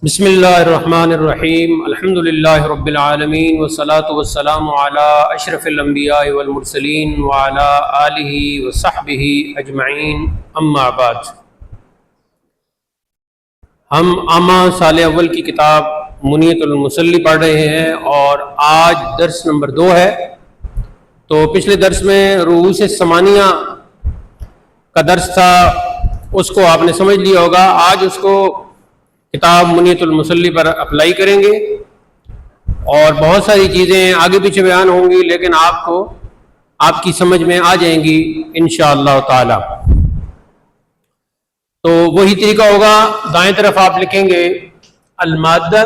بسم اللہ الرحمن الرحیم الحمد للہ رب العالمین والصلاة والسلام علی اشرف الانبیاء والمرسلین وعلی آلہ وصحبہ اجمعین اما بعد۔ ہم عامہ سال اول کی کتاب منیت المصلی پڑھ رہے ہیں اور آج درس نمبر 2 ہے۔ تو پچھلے درس میں رؤوس ثمانیہ کا درس تھا، اس کو آپ نے سمجھ لیا ہوگا۔ آج اس کو کتاب منیت المصلی پر اپلائی کریں گے اور بہت ساری چیزیں آگے پیچھے بیان ہوں گی، لیکن آپ کی سمجھ میں آ جائیں گی انشاءاللہ تعالی۔ تو وہی طریقہ ہوگا، دائیں طرف آپ لکھیں گے المادہ،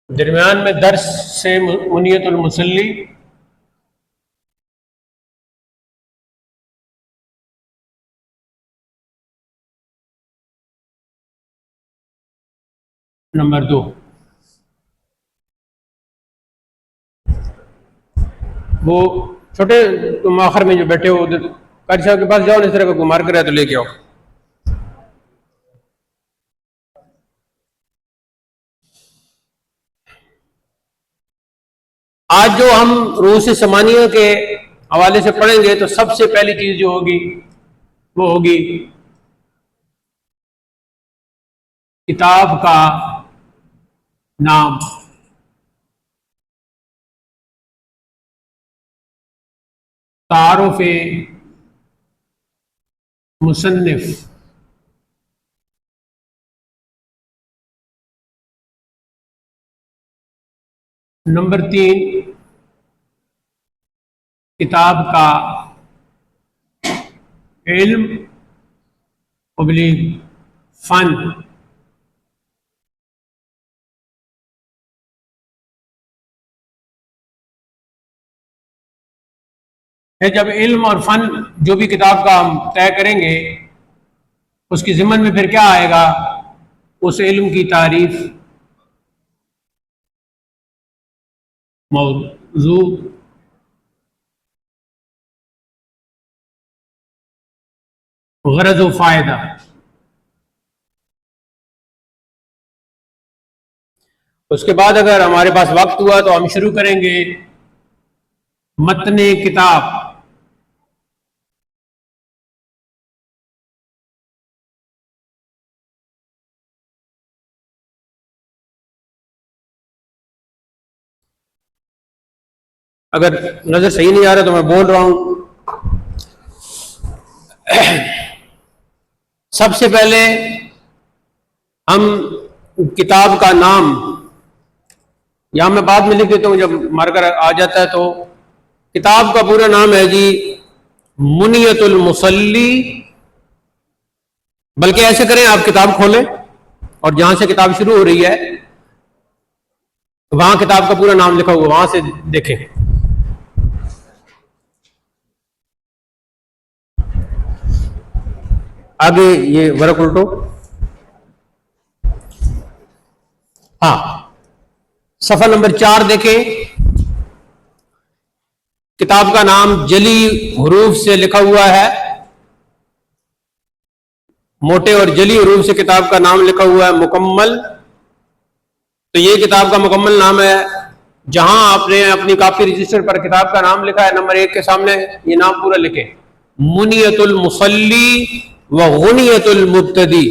درمیان میں درس سے منیت المصلی، نمبر 2۔ وہ چھوٹے تم آخر میں جو بیٹھے ہو ادھر قاری صاحب کے پاس جاؤ، اس طرح کا کوئی مارکر ہے تو لے کے آؤ۔ آج جو ہم رؤوس ثمانیہ کے حوالے سے پڑھیں گے تو سب سے پہلی چیز جو ہوگی وہ ہوگی کتاب کا نام۔ تعارف مصنف، نمبر 3 کتاب کا علم / فن۔ جب علم اور فن جو بھی کتاب کا ہم طے کریں گے، اس کی ضمن میں پھر کیا آئے گا؟ اس علم کی تعریف، موضوع، غرض و فائدہ۔ اس کے بعد اگر ہمارے پاس وقت ہوا تو ہم شروع کریں گے متن کتاب۔ اگر نظر صحیح نہیں آ رہا تو میں بول رہا ہوں۔ سب سے پہلے ہم کتاب کا نام، یہاں میں بعد میں لکھ دیتا ہوں جب مارکر آ جاتا ہے۔ تو کتاب کا پورا نام ہے جی منیت المصلی، بلکہ ایسے کریں آپ کتاب کھولیں اور جہاں سے کتاب شروع ہو رہی ہے وہاں کتاب کا پورا نام لکھا ہوا، وہاں سے دیکھیں۔ آگے یہ ورق الٹو، ہاں صفحہ نمبر 4 دیکھیں۔ کتاب کا نام جلی حروف سے لکھا ہوا ہے، موٹے اور جلی حروف سے کتاب کا نام لکھا ہوا ہے مکمل۔ تو یہ کتاب کا مکمل نام ہے۔ جہاں آپ نے اپنی کاپی رجسٹر پر کتاب کا نام لکھا ہے نمبر 1 کے سامنے یہ نام پورا لکھیں، منیت المصلی و غنیت المبتدی۔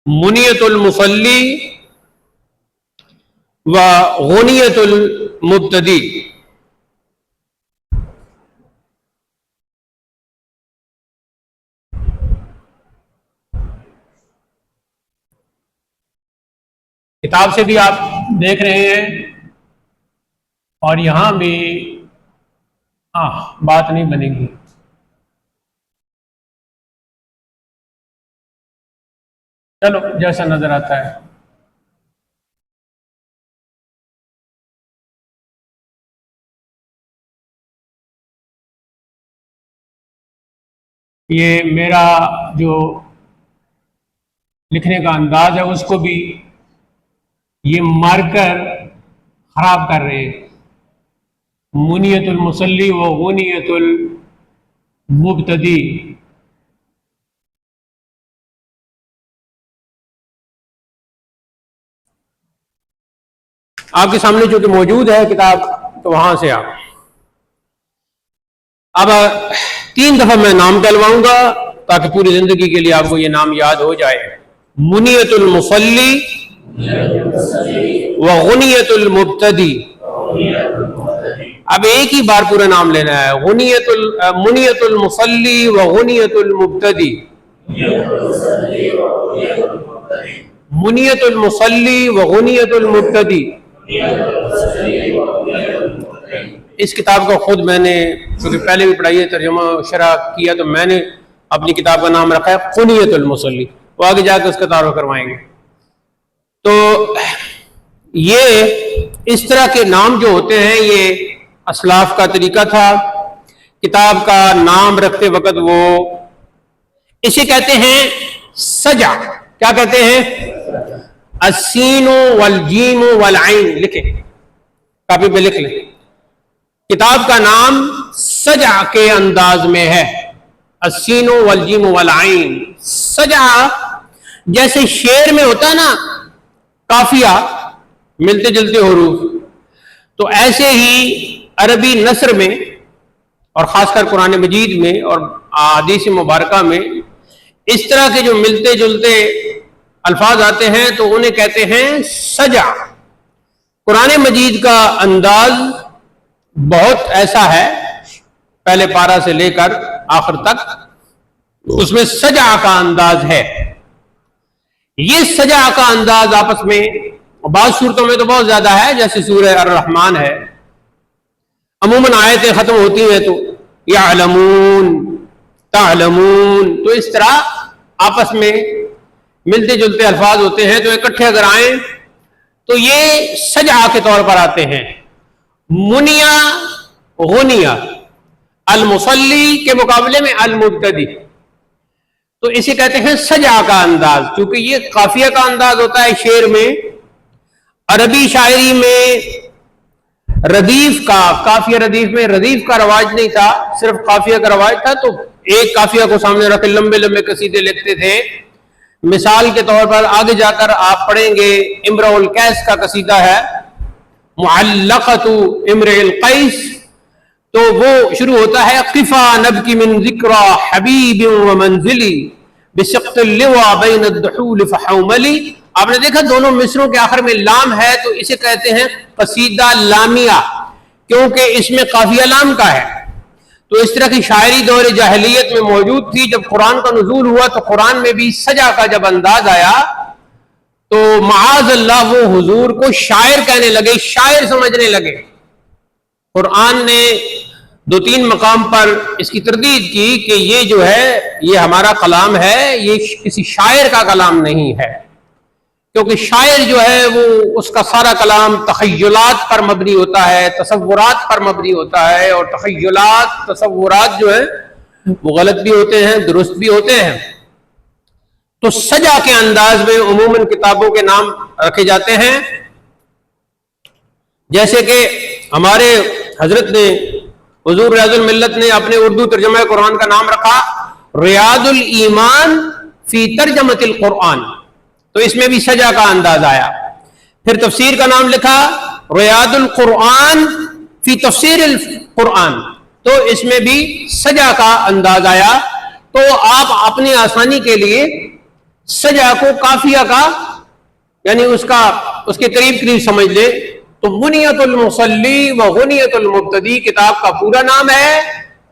منیت المصلی و غنیت المبتدی۔ کتاب سے بھی آپ دیکھ رہے ہیں اور یہاں بھی بات نہیں بنے گی. چلو جیسا نظر آتا ہے. یہ میرا جو لکھنے کا انداز ہے اس کو بھی یہ مارکر خراب کر رہے ہیں. منیت المصلی و غنیت المبتدی. آپ کے سامنے جو کہ موجود ہے کتاب تو وہاں سے آپ اب 3 دفعہ میں نام کہلواؤں گا تاکہ پوری زندگی کے لیے آپ کو یہ نام یاد ہو جائے. منیت المصلی و غنیت المبتدی. اب ایک ہی بار پورا نام لینا ہے. منیت المصلی و غنیت المبتدی. منیت المصلی و غنیت المبتدی. اس کتاب کو خود میں نے چونکہ پہلے بھی پڑھائی ہے ترجمہ شرح کیا تو میں نے اپنی کتاب کا نام رکھا ہے غنیت المصلی. وہ آگے جا کے اس کا تعارف کروائیں گے. تو یہ اس طرح کے نام جو ہوتے ہیں یہ اسلاف کا طریقہ تھا. کتاب کا نام رکھتے وقت وہ اسے کہتے ہیں سجع. کیا کہتے ہیں؟ السین والجیم والعین. لکھیں کاپی پہ لکھ لیں. کتاب کا نام سجع کے انداز میں ہے. السین والجیم والعین. سجع جیسے شعر میں ہوتا ہے نا قافیہ ملتے جلتے حروف، تو ایسے ہی عربی نثر میں اور خاص کر قرآن مجید میں اور احادیث مبارکہ میں اس طرح کے جو ملتے جلتے الفاظ آتے ہیں تو انہیں کہتے ہیں سجع. قرآن مجید کا انداز بہت ایسا ہے پہلے پارہ سے لے کر آخر تک اس میں سجع کا انداز ہے. یہ سجع کا انداز آپس میں بعض صورتوں میں تو بہت زیادہ ہے جیسے سورہ الرحمن ہے. عموماً آیتیں ختم ہوتی ہیں تو یعلمون تعلمون تو اس طرح آپس میں ملتے جلتے الفاظ ہوتے ہیں تو اکٹھے اگر آئیں تو یہ سجع کے طور پر آتے ہیں. منیا غنیا المصلی کے مقابلے میں المبتدی تو اسے کہتے ہیں سجع کا انداز. کیونکہ یہ قافیہ کا انداز ہوتا ہے شعر میں. عربی شاعری میں ردیف کا قافیہ ردیف میں ردیف کا رواج نہیں تھا، صرف قافیہ کا رواج تھا. تو ایک قافیہ کو سامنے رکھ لمبے لمبے قصیدے لکھتے تھے. مثال کے طور پر آگے جا کر آپ پڑھیں گے امرؤ القیس کا قصیدہ ہے معلقۃ امرؤ القیس. تو وہ شروع ہوتا ہے قفا نبکی من ذکری حبیب ومنزلی بسقط اللواء بین الدحول فحوملی. آپ نے دیکھا دونوں مصروں کے آخر میں لام ہے تو اسے کہتے ہیں قصیدہ لامیہ کیونکہ اس میں قافیہ لام کا ہے. تو اس طرح کی شاعری دور جاہلیت میں موجود تھی. جب قرآن کا نزول ہوا تو قرآن میں بھی سجع کا جب انداز آیا تو معاذ اللہ وہ حضور کو شاعر کہنے لگے، شاعر سمجھنے لگے. قرآن نے 2-3 مقام پر اس کی تردید کی کہ یہ جو ہے یہ ہمارا کلام ہے، یہ کسی شاعر کا کلام نہیں ہے. کیونکہ شاعر جو ہے وہ اس کا سارا کلام تخیلات پر مبنی ہوتا ہے، تصورات پر مبنی ہوتا ہے، اور تخیلات تصورات جو ہیں وہ غلط بھی ہوتے ہیں درست بھی ہوتے ہیں. تو سجع کے انداز میں عموماً کتابوں کے نام رکھے جاتے ہیں. جیسے کہ ہمارے حضرت نے حضور ریاض الملت نے اپنے اردو ترجمہ قرآن کا نام رکھا ریاض الایمان فی ترجمۃ القرآن. تو اس میں بھی سجع کا انداز آیا. پھر تفسیر کا نام لکھا ریاض القرآن فی تفسیر القرآن. تو اس میں بھی سجع کا انداز آیا. تو آپ اپنی آسانی کے لیے سجع کو قافیہ کا یعنی اس کے قریب قریب سمجھ لیں. تو منیت المصلی و غنیت المبتدی کتاب کا پورا نام ہے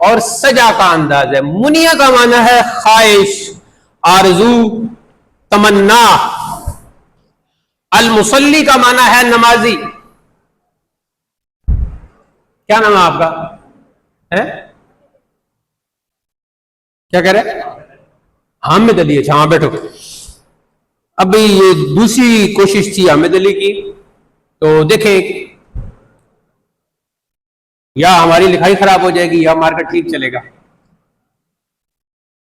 اور سجع کا انداز ہے. منیہ کا معنی ہے خواہش، آرزو، تمنا. المصلی کا معنی ہے نمازی. کیا نام ہے آپ کا؟ کیا کہہ رہے؟ حامد علی. اچھا ہاں بیٹھو. اب یہ دوسری کوشش تھی حامد علی کی، تو دیکھیں یا ہماری لکھائی خراب ہو جائے گی یا مارکیٹ ٹھیک چلے گا.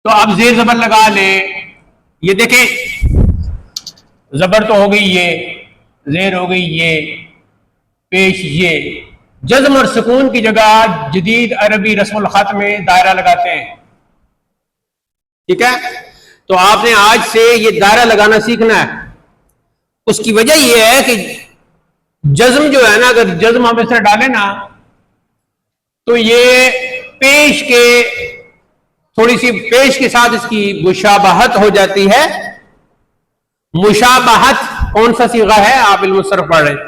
تو اب زیر زبر لگا لیں. یہ دیکھیں زبر تو ہو گئی، یہ زیر ہو گئی، یہ پیش یہ. جزم اور سکون کی جگہ جدید عربی رسم الخط میں دائرہ لگاتے ہیں. ٹھیک ہے، تو آپ نے آج سے یہ دائرہ لگانا سیکھنا ہے. اس کی وجہ یہ ہے کہ جزم جو ہے نا، اگر جزم ہم اس طرح ڈالیں نا تو یہ پیش کے تھوڑی سی پیش کے ساتھ اس کی مشابہت ہو جاتی ہے. مشابہت کون سا صیغہ ہے؟ آپ علم الصرف پڑھ رہے ہیں،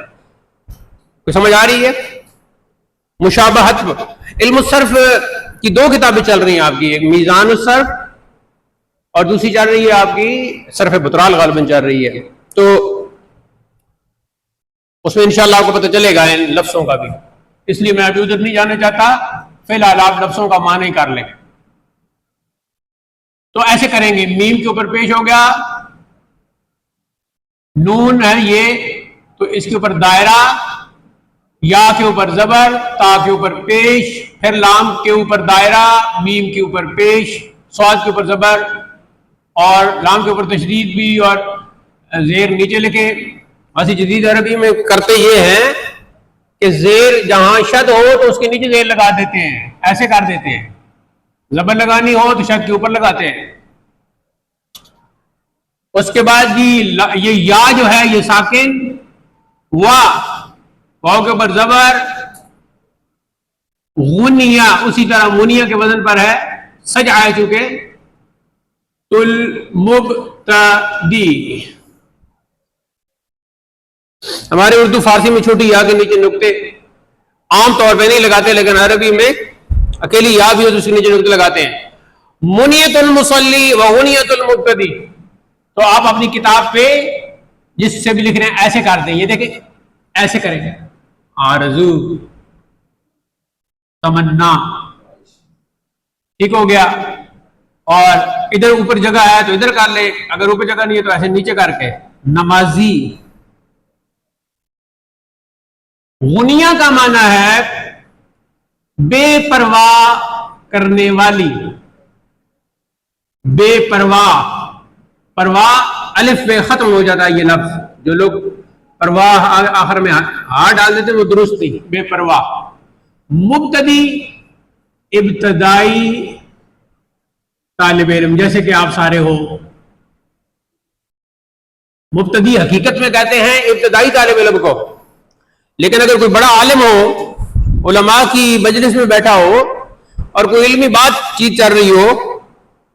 کوئی سمجھ آ رہی ہے؟ مشابہت. علم الصرف کی دو کتابیں چل رہی ہیں آپ کی، ایک میزان الصرف اور دوسری چل رہی ہے آپ کی صرف بطرال غالباً چل رہی ہے. تو اس میں انشاءاللہ آپ کو پتہ چلے گا ان لفظوں کا بھی، اس لیے میں ابھی ادھر نہیں جانا چاہتا. فی الحال آپ لفظوں کا معنی ہی کر لیں. تو ایسے کریں گے، میم کے اوپر پیش ہو گیا، نون ہے یہ تو اس کے اوپر دائرہ، یا کے اوپر زبر، تا کے اوپر پیش، پھر لام کے اوپر دائرہ، میم کے اوپر پیش، صاد کے اوپر زبر اور لام کے اوپر تشدید بھی اور زیر نیچے لکھے. ویسے جدید عربی میں کرتے یہ ہیں کہ زیر جہاں شد ہو تو اس کے نیچے زیر لگا دیتے ہیں، ایسے کر دیتے ہیں. زبر لگانی ہو تو شد کے اوپر لگاتے ہیں. اس کے بعد یہ یا جو ہے یہ ساکن، واو کے اوپر زبر، غنیہ اسی طرح منیہ کے وزن پر ہے، سجع ہے چونکہ. المبتدی ہمارے اردو فارسی میں چھوٹی یا کے نیچے نقطے عام طور پہ نہیں لگاتے، لیکن عربی میں اکیلی یا بھی ہو تو اس کے نیچے نقطے لگاتے ہیں. منیت المصلی و غنیت المبتدی. تو آپ اپنی کتاب پہ جس سے بھی لکھ رہے ہیں ایسے کر دیں. یہ دیکھیں ایسے کریں گے، آرزو، تمنا. ٹھیک ہو گیا. اور ادھر اوپر جگہ ہے تو ادھر کر لے، اگر اوپر جگہ نہیں ہے تو ایسے نیچے کر کے نمازی. غنیہ کا معنی ہے بے پرواہ کرنے والی. بے پرواہ، پرواہ الف پہ ختم ہو جاتا ہے یہ لفظ. جو لوگ پرواہ آخر میں ہاں ڈال دیتے وہ درست نہیں، بے پرواہ. مبتدی ابتدائی طالب علم، جیسے کہ آپ سارے ہو. مبتدی حقیقت میں کہتے ہیں ابتدائی طالب علم کو، لیکن اگر کوئی بڑا عالم ہو، علماء کی مجلس میں بیٹھا ہو اور کوئی علمی بات چیت چل رہی ہو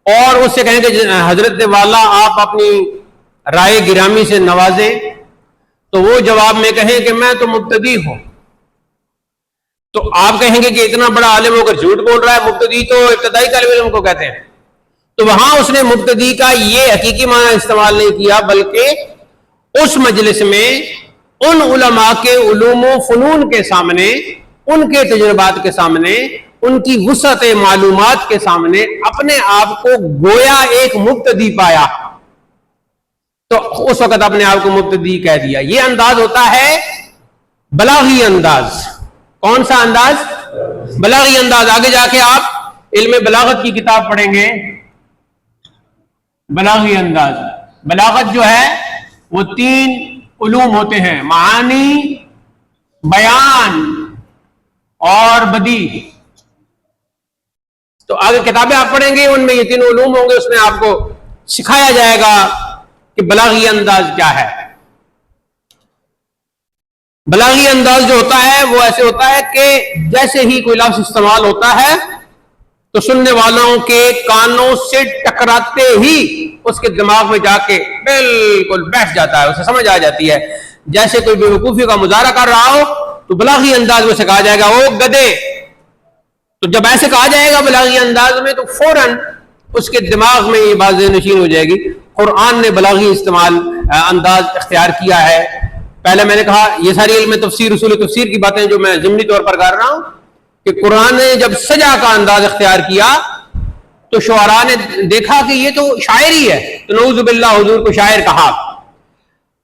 اور اس سے کہیں کہ حضرت والا آپ اپنی رائے گرامی سے نوازیں، تو وہ جواب میں کہیں کہ میں تو مبتدی ہوں. تو آپ کہیں گے کہ اتنا بڑا عالم ہو کر جھوٹ بول رہا ہے، مبتدی تو ابتدائی طالب علم کو کہتے ہیں. تو وہاں اس نے مبتدی کا یہ حقیقی معنی استعمال نہیں کیا، بلکہ اس مجلس میں ان علماء کے علوم و فنون کے سامنے، ان کے تجربات کے سامنے، ان کی وسعت معلومات کے سامنے اپنے آپ کو گویا ایک مبتدی پایا، تو اس وقت اپنے آپ کو مبتدی کہہ دیا. یہ انداز ہوتا ہے بلاغی انداز. کون سا انداز؟ بلاغی انداز. آگے جا کے آپ علم بلاغت کی کتاب پڑھیں گے. بلاغی انداز، بلاغت جو ہے وہ 3 علوم ہوتے ہیں: معانی، بیان اور بدیع. تو آگے کتابیں آپ پڑھیں گے، ان میں یہ 3 علوم ہوں گے، اس میں آپ کو سکھایا جائے گا کہ بلاغی انداز کیا ہے. بلاغی انداز جو ہوتا ہے وہ ایسے ہوتا ہے کہ جیسے ہی کوئی لفظ استعمال ہوتا ہے تو سننے والوں کے کانوں سے ٹکراتے ہی اس کے دماغ میں جا کے بالکل بیٹھ جاتا ہے، اسے سمجھ آ جاتی ہے. جیسے کوئی بے وقوفی کا مظاہرہ کر رہا ہو تو بلاغی انداز میں سے کہا جائے گا او گدے. تو جب ایسے کہا جائے گا بلاغی انداز میں تو فوراً اس کے دماغ میں یہ بات ذہن نشین ہو جائے گی. قرآن نے بلاغی انداز اختیار کیا ہے. پہلے میں نے کہا یہ ساری علم تفسیر اصول تفسیر کی باتیں جو میں ضمنی طور پر کر رہا ہوں کہ قرآن نے جب سجا کا انداز اختیار کیا تو شعراء نے دیکھا کہ یہ تو شاعر ہی ہے, تو نعوذ باللہ حضور کو شاعر کہا.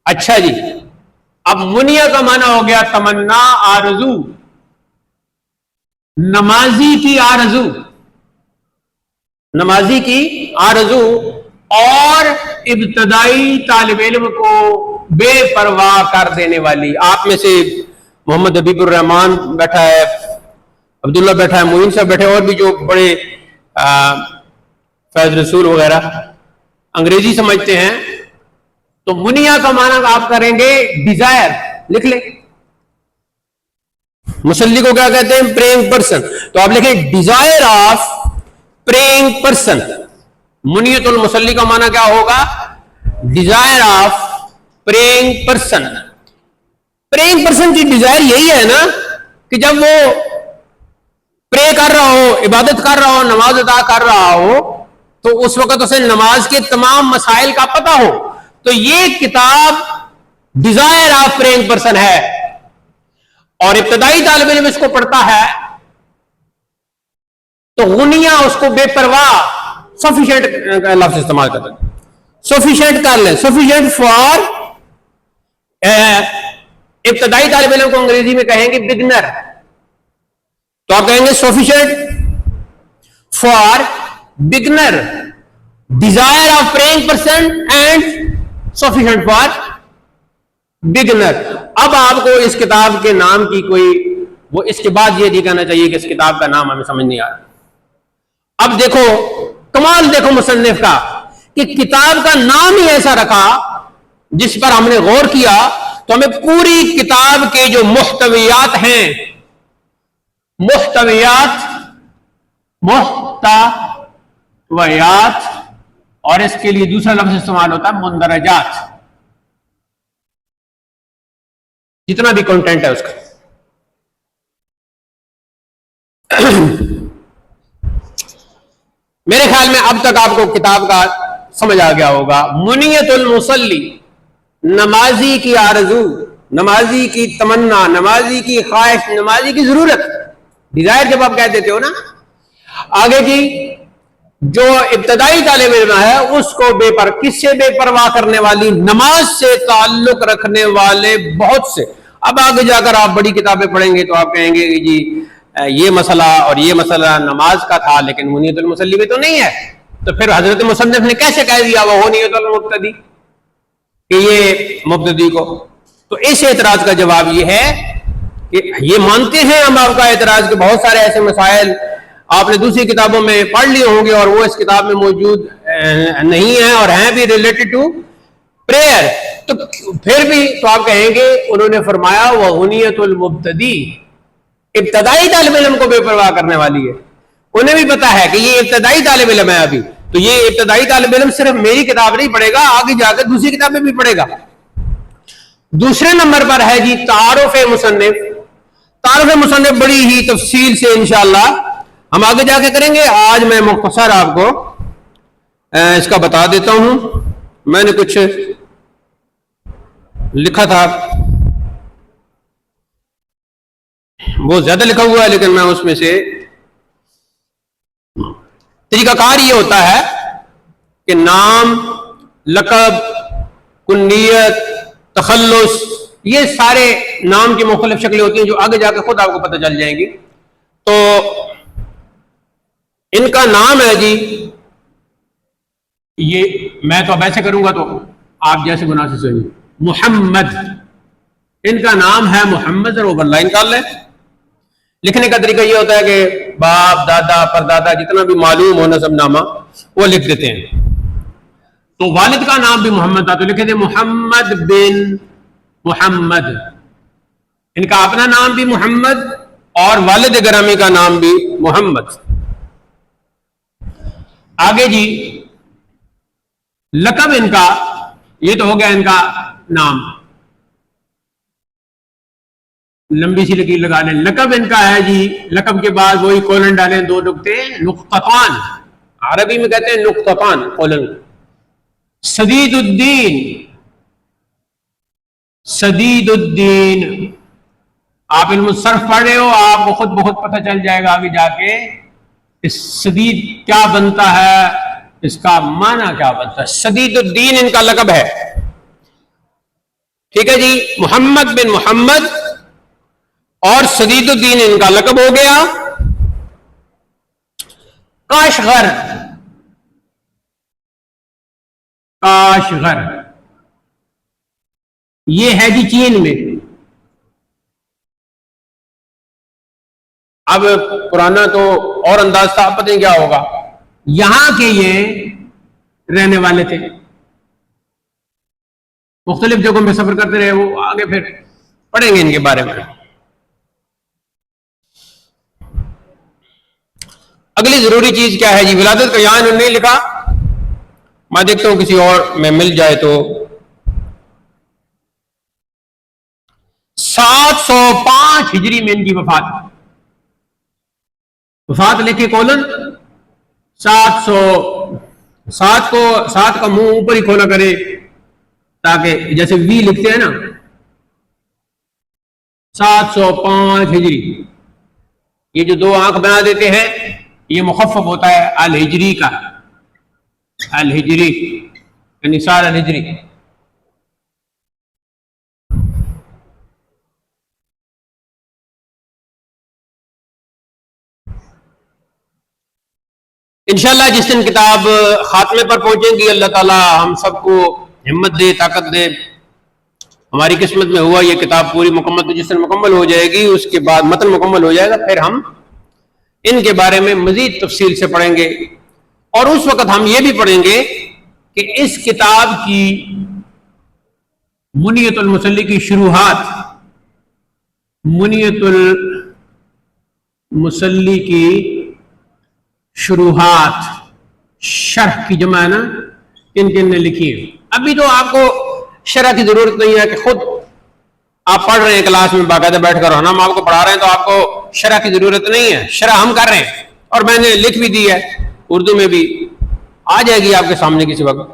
اچھا جی, اب منیہ کا معنی ہو گیا تمنا, آرزو, نمازی کی آرزو, نمازی کی آرزو, اور ابتدائی طالب علم کو بے پرواہ کر دینے والی. آپ میں سے محمد حبیب الرحمان بیٹھا ہے, عبداللہ بیٹھا ہے, معین صاحب بیٹھے, اور بھی جو بڑے فیض رسول وغیرہ انگریزی سمجھتے ہیں, تو منیہ کا معنی آپ کریں گے ڈیزائر, لکھ لیں. مسلی کو کیا کہتے ہیں؟ Praying person. تو آپ لکھیں ڈیزائر آف پریئنگ پرسن. منیت المسلی کا معنی کیا ہوگا؟ Desire of praying person. Praying person کی ڈیزائر یہی ہے نا کہ جب وہ پرے کر رہا ہو, عبادت کر رہا ہو, نماز ادا کر رہا ہو, تو اس وقت اسے نماز کے تمام مسائل کا پتہ ہو. تو یہ کتاب ڈیزائر آف پریئنگ پرسن ہے, اور ابتدائی طالب علم اس کو پڑھتا ہے تو غنیہ اس کو بے پرواہ, سفیشینٹ لفظ استعمال کرتے ہیں, سفیشینٹ کر لیں. سفیشینٹ فار, ابتدائی طالب علم کو انگریزی میں کہیں گے بگنر, تو آپ کہیں گے sufficient for beginner, desire of praying person and sufficient for beginner. اب آپ کو اس کتاب کے نام کی کوئی وہ اس کے بعد یہ نہیں کہنا چاہیے کہ اس کتاب کا نام ہمیں سمجھ نہیں آ رہا. اب دیکھو کمال, دیکھو مصنف کا کہ کتاب کا نام ہی ایسا رکھا جس پر ہم نے غور کیا تو ہمیں پوری کتاب کے جو محتویات ہیں, محتویات, اور اس کے لیے دوسرا لفظ استعمال ہوتا ہے مندرجات, جتنا بھی کنٹینٹ ہے اس کا. میرے خیال میں اب تک آپ کو کتاب کا سمجھ آ گیا ہوگا. منیت المصلی, نمازی کی آرزو, نمازی کی تمنا, نمازی کی خواہش, نمازی کی ضرورت, ڈیزائر جب آپ کہہ دیتے ہو نا. آگے جی, جو ابتدائی طالب علم ہے اس کو کس سے بے پرواہ کرنے والی؟ نماز سے تعلق رکھنے والے بہت سے. اب آگے جا کر آپ بڑی کتابیں پڑھیں گے تو آپ کہیں گے کہ جی یہ مسئلہ اور یہ مسئلہ نماز کا تھا لیکن منیت المصلی میں تو نہیں ہے. تو پھر حضرت مصنف نے کیسے کہہ دیا وہ نیت المبتدی کہ یہ مبتدی کو؟ تو اس اعتراض کا جواب یہ ہے کہ یہ مانتے ہیں ہم آپ کا اعتراض کہ بہت سارے ایسے مسائل آپ نے دوسری کتابوں میں پڑھ لیے ہوں گے اور وہ اس کتاب میں موجود نہیں ہیں اور ہیں بھی ریلیٹڈ ٹو پریئر. تو پھر بھی تو آپ کہیں گے انہوں نے فرمایا وہ غنیت المبتدی, ابتدائی طالب علم کو بے پرواہ کرنے والی ہے. انہیں بھی پتا ہے کہ یہ ابتدائی طالب علم ہے ابھی, تو یہ ابتدائی طالب علم صرف میری کتاب نہیں پڑھے گا, آگے جا کر دوسری کتابیں بھی پڑھے گا. دوسرے نمبر پر ہے جی تعارف مصنف. تعارف مصنف بڑی ہی تفصیل سے انشاءاللہ ہم آگے جا کے کریں گے. آج میں مختصر آپ کو اس کا بتا دیتا ہوں. میں نے کچھ لکھا تھا, بہت زیادہ لکھا ہوا ہے, لیکن میں اس میں سے طریقہ کار یہ ہوتا ہے کہ نام, لقب, کنیت, تخلص, یہ سارے نام کی مختلف شکلیں ہوتی ہیں جو آگے جا کے خود آپ کو پتہ چل جائیں گی. تو ان کا نام ہے جی, یہ میں تو اب ایسے کروں گا تو آپ جیسے مناسب سمجھیں, محمد. ان کا نام ہے محمد, اور اوور لائن کر لیں. لکھنے کا طریقہ یہ ہوتا ہے کہ باپ, دادا, پردادا جتنا بھی معلوم ہو نسب نامہ وہ لکھ دیتے ہیں. تو والد کا نام بھی محمد تھا تو لکھے تھے محمد بن محمد. ان کا اپنا نام بھی محمد اور والد گرامی کا نام بھی محمد. آگے جی لقب ان کا, یہ تو ہو گیا ان کا نام, لمبی سی لکیر لگا لیں. لقب ان کا ہے جی, لقب کے بعد وہی کولن ڈالیں, 2 نقطے, نقطتان. عربی میں کہتے ہیں نقطتان, کولن. سدید الدین، سدید الدین، آپ علم الصرف پڑھ رہے ہو، آپ کو خود بخود پتہ چل جائے گا آگے جا کے اس سدید کیا بنتا ہے، اس کا معنی کیا بنتا ہے۔ سدید الدین ان کا لقب ہے، ٹھیک ہے جی، محمد بن محمد اور سدید الدین ان کا لقب ہو گیا۔ کاشغر، کاشغر یہ ہے جی چین میں۔ اب پرانا تو اور انداز تھا، اب پتہ نہیں کیا ہوگا۔ یہاں کے یہ رہنے والے تھے، مختلف جگہوں میں سفر کرتے رہے، وہ آگے پھر پڑھیں گے ان کے بارے میں۔ اگلی ضروری چیز کیا ہے جی؟ ولادت کا یہاں انہوں نے نہیں لکھا، میں دیکھتا ہوں کسی اور میں مل جائے تو۔ 705 ہجری میں ان کی وفات، وفات لکھے کولن 707 کو، 7 کا منہ اوپر ہی کھولا کرے تاکہ جیسے وی لکھتے ہیں نا، 705 ہجری، یہ جو 2 آنکھ بنا دیتے ہیں یہ مخفف ہوتا ہے الہجری کا، الہجری یعنی سال الہجری۔ انشاءاللہ جس دن کتاب خاتمے پر پہنچیں گی، اللہ تعالی ہم سب کو ہمت دے، طاقت دے، ہماری قسمت میں ہوا یہ کتاب پوری مکمل، تو جس دن مکمل ہو جائے گی اس کے بعد متن مکمل ہو جائے گا، پھر ہم ان کے بارے میں مزید تفصیل سے پڑھیں گے، اور اس وقت ہم یہ بھی پڑھیں گے کہ اس کتاب کی منیت المصلی کی شروحات، منیت المصلی کی شروحات، شرح کی جمع ہے نا، کن کن نے لکھی ہے۔ ابھی تو آپ کو شرح کی ضرورت نہیں ہے کہ خود آپ پڑھ رہے ہیں کلاس میں باقاعدہ بیٹھ کر، ہم آپ کو پڑھا رہے ہیں تو آپ کو شرح کی ضرورت نہیں ہے، شرح ہم کر رہے ہیں اور میں نے لکھ بھی دی ہے، اردو میں بھی آ جائے گی آپ کے سامنے کسی وقت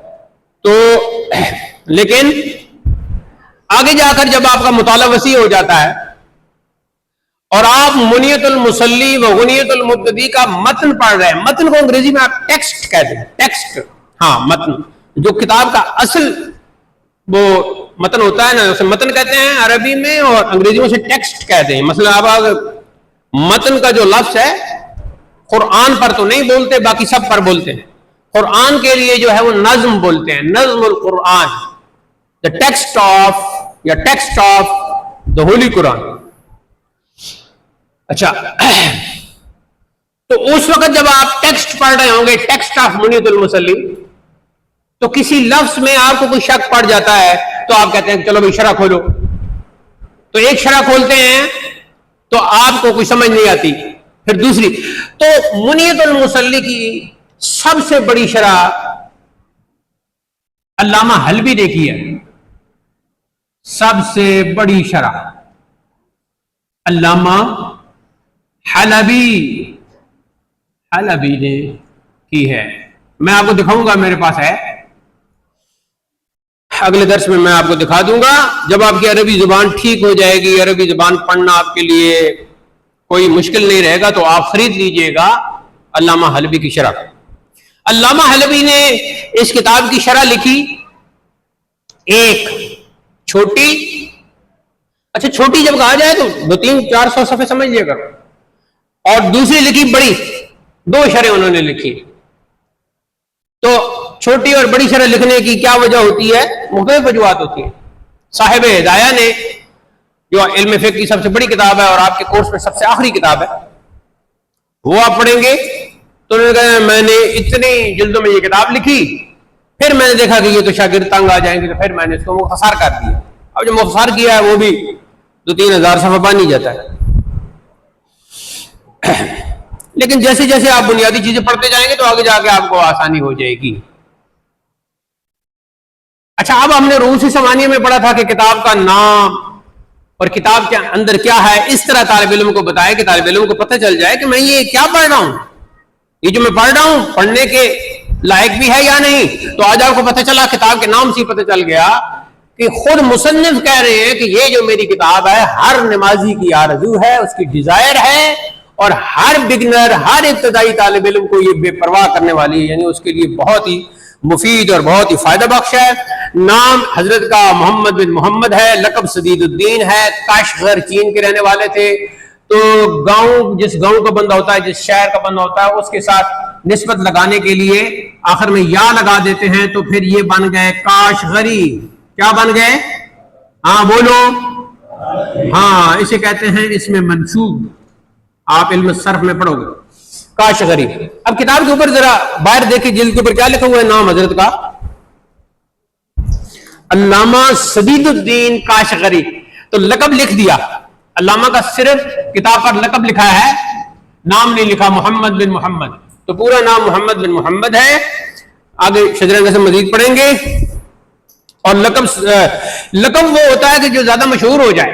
تو۔ لیکن آگے جا کر جب آپ کا مطالعہ وسیع ہو جاتا ہے اور آپ منیت المصلی و غنیت المبتدی کا متن پڑھ رہے ہیں، متن کو انگریزی میں آپ ٹیکسٹ کہتے ہیں، ٹیکسٹ، ہاں متن، جو کتاب کا اصل وہ متن ہوتا ہے نا اسے متن کہتے ہیں عربی میں، اور انگریزی میں اسے ٹیکسٹ کہتے ہیں۔ مثلا آپ متن کا جو لفظ ہے قرآن پر تو نہیں بولتے، باقی سب پر بولتے ہیں، قرآن کے لیے جو ہے وہ نظم بولتے ہیں، نظم القرآن، the text of the holy قرآن۔ اچھا، تو اس وقت جب آپ ٹیکسٹ پڑھ رہے ہوں گے، ٹیکسٹ آف منیت المصلی، تو کسی لفظ میں آپ کو کوئی شک پڑ جاتا ہے تو آپ کہتے ہیں چلو بھائی شرح کھولو، تو ایک شرح کھولتے ہیں تو آپ کو کوئی سمجھ نہیں آتی، پھر دوسری، تو منیت المصلی کی سب سے بڑی شرح علامہ حلبی نے کی ہے، سب سے بڑی شرح علامہ حلبی نے کی ہے، میں آپ کو دکھاؤں گا، میرے پاس ہے، اگلے درس میں میں آپ کو دکھا دوں گا، جب آپ کی عربی زبان ٹھیک ہو جائے گی، عربی زبان پڑھنا آپ کے لیے کوئی مشکل نہیں رہے گا، تو آپ خرید لیجئے گا علامہ حلبی کی شرح۔ علامہ حلبی نے اس کتاب کی شرح لکھی، ایک چھوٹی، اچھا چھوٹی جب کہا جائے تو 200-400 صفحے سمجھ لیا کرو، اور دوسری لکھی بڑی، 2 شرح انہوں نے لکھی۔ تو چھوٹی اور بڑی شرح لکھنے کی کیا وجہ ہوتی ہے؟ مختلف وجوہات ہوتی ہیں۔ صاحب ہدایہ نے، جو علم فقہ کی سب سے بڑی کتاب ہے اور آپ کے کورس میں سب سے آخری کتاب ہے، وہ آپ پڑھیں گے تو انہوں نے کہا میں نے اتنی جلدوں میں یہ کتاب لکھی، پھر میں نے دیکھا کہ یہ تو شاگرد تنگ آ جائیں گے، تو پھر میں نے اس کو مختصر کر دیا۔ اب جو مختصر کیا ہے وہ بھی 2-3 ہزار صفحہ بن ہی جاتا ہے، لیکن جیسے جیسے آپ بنیادی چیزیں پڑھتے جائیں گے تو آگے جا کے آپ کو آسانی ہو جائے گی۔ اچھا، اب ہم نے رؤوس ثمانیہ میں پڑھا تھا کہ کتاب کا نام اور کتاب کے اندر کیا ہے، اس طرح طالب علم کو بتائے کہ طالب علم کو پتہ چل جائے کہ میں یہ کیا پڑھ رہا ہوں، یہ جو میں پڑھ رہا ہوں، پڑھنے کے لائق بھی ہے یا نہیں؟ تو آج آپ کو پتہ چلا، کتاب کے نام سے پتہ چل گیا کہ خود مصنف کہہ رہے ہیں کہ یہ جو میری کتاب ہے ہر نمازی کی آرزو ہے، اس کی ڈیزائر ہے، اور ہر بگنر، ہر ابتدائی طالب علم کو یہ بے پرواہ کرنے والی ہے، یعنی اس کے لیے بہت ہی مفید اور بہت ہی فائدہ بخش ہے۔ نام حضرت کا محمد بن محمد ہے، لقب سدید الدین ہے، کاشغر چین کے رہنے والے تھے۔ تو گاؤں، جس گاؤں کا بندہ ہوتا ہے، جس شہر کا بندہ ہوتا ہے، اس کے ساتھ نسبت لگانے کے لیے آخر میں یا لگا دیتے ہیں، تو پھر یہ بن گئے کاشغری۔ کیا بن گئے؟ ہاں بولو۔ ہاں، اسے کہتے ہیں اس میں منسوب، آپ علم صرف میں پڑھو گے، کاشغری۔ اب کتاب کے اوپر ذرا باہر دیکھیں، جلد کے اوپر کیا لکھا ہوا ہے نام حضرت کا؟ علامہ سدید الدین کاشغری۔ تو لقب لکھ دیا، علامہ کا صرف کتاب پر لقب لکھا ہے، نام نہیں لکھا محمد بن محمد، تو پورا نام محمد بن محمد ہے۔ آگے شجرنگ سے مزید پڑھیں گے۔ اور لقب وہ ہوتا ہے کہ جو زیادہ مشہور ہو جائے،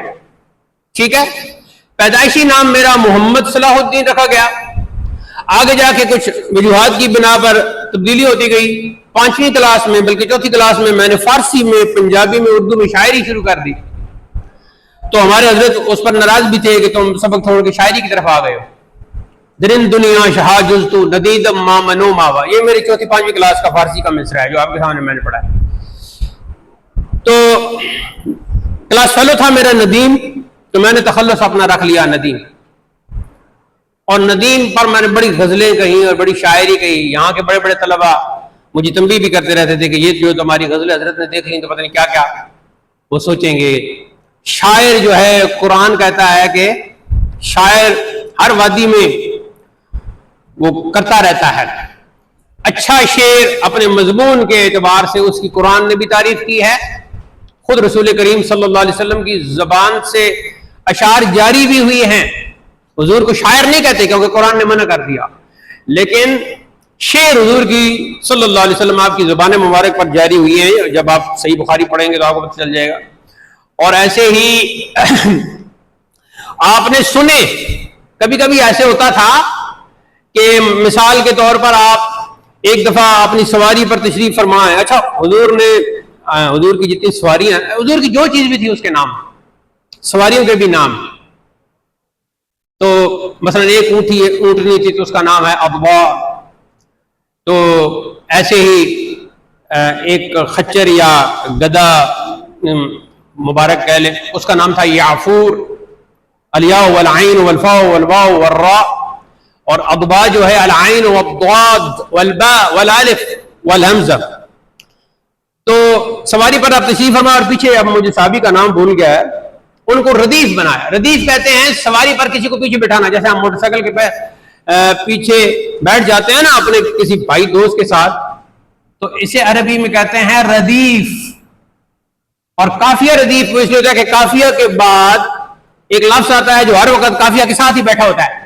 ٹھیک ہے؟ پیدائشی نام میرا محمد صلاح الدین رکھا گیا، آگے جا کے کچھ وجوہات کی بنا پر تبدیلی ہوتی گئی۔ 5ویں کلاس میں، بلکہ 4تھی کلاس میں نے فارسی میں، پنجابی میں، اردو میں شاعری شروع کر دی، تو ہمارے حضرت اس پر ناراض بھی تھے کہ تم سبق چھوڑ کے شاعری کی طرف آ گئے ہو۔ درن دنیا شہا جزتو ندیدم ما منو ماوا، یہ میری 4تھی 5ویں کلاس کا فارسی کا مصرع ہے جو آپ کے سامنے میں نے پڑھا ہے۔ تو کلاس فیلو تھا میرا ندیم، تو میں نے تخلص اپنا رکھ لیا ندیم، اور ندیم پر میں نے بڑی غزلیں کہیں اور بڑی شاعری کہی۔ یہاں کے بڑے بڑے طلبہ مجھے تنبیہ بھی کرتے رہتے تھے کہ یہ جو تمہاری غزلیں حضرت نے دیکھ لیں تو پتہ نہیں کیا کیا وہ سوچیں گے۔ شاعر جو ہے، قرآن کہتا ہے کہ شاعر ہر وادی میں وہ کرتا رہتا ہے۔ اچھا شعر اپنے مضمون کے اعتبار سے اس کی قرآن نے بھی تعریف کی ہے، خود رسول کریم صلی اللہ علیہ وسلم کی زبان سے اشعار جاری بھی ہوئی ہیں۔ حضور کو شاعر نہیں کہتے کیونکہ قرآن نے منع کر دیا، لیکن شعر حضور کی صلی اللہ علیہ وسلم آپ کی زبان مبارک پر جاری ہوئی ہیں۔ جب آپ صحیح بخاری پڑھیں گے تو آپ کو پتہ چل جائے گا۔ اور ایسے ہی آپ نے سنے، کبھی کبھی ایسے ہوتا تھا کہ مثال کے طور پر آپ ایک دفعہ اپنی سواری پر تشریف فرما ہے، اچھا حضور نے، حضور کی جتنی سواریاں، حضور کی جو چیز بھی تھی اس کے نام، سواریوں کے بھی نام۔ تو مثلا ایک اونٹنی تھی تو اس کا نام ہے ابوا، تو ایسے ہی ایک خچر یا گدا مبارک کہہ لیں، اس کا نام تھا یعفور، الیاء والعین والفاء والواء والراء، اور ابوا جو ہے العین والضاد والباء والالف والہمزہ۔ تو سواری پر آپ تشریف فرما، اور پیچھے اب مجھے صحابی کا نام بھول گیا ہے، ان کو ردیف بنایا۔ ردیف کہتے ہیں سواری پر کسی کو پیچھے بٹھانا، جیسے ہم موٹر سائیکل کے پیچھے بیٹھ جاتے ہیں نا اپنے کسی بھائی دوست کے ساتھ، تو اسے عربی میں کہتے ہیں ردیف۔ اور کافیہ ردیف وہ اس لیے ہوتا ہے کہ کافیہ کے بعد ایک لفظ آتا ہے جو ہر وقت کافیہ کے ساتھ ہی بیٹھا ہوتا ہے۔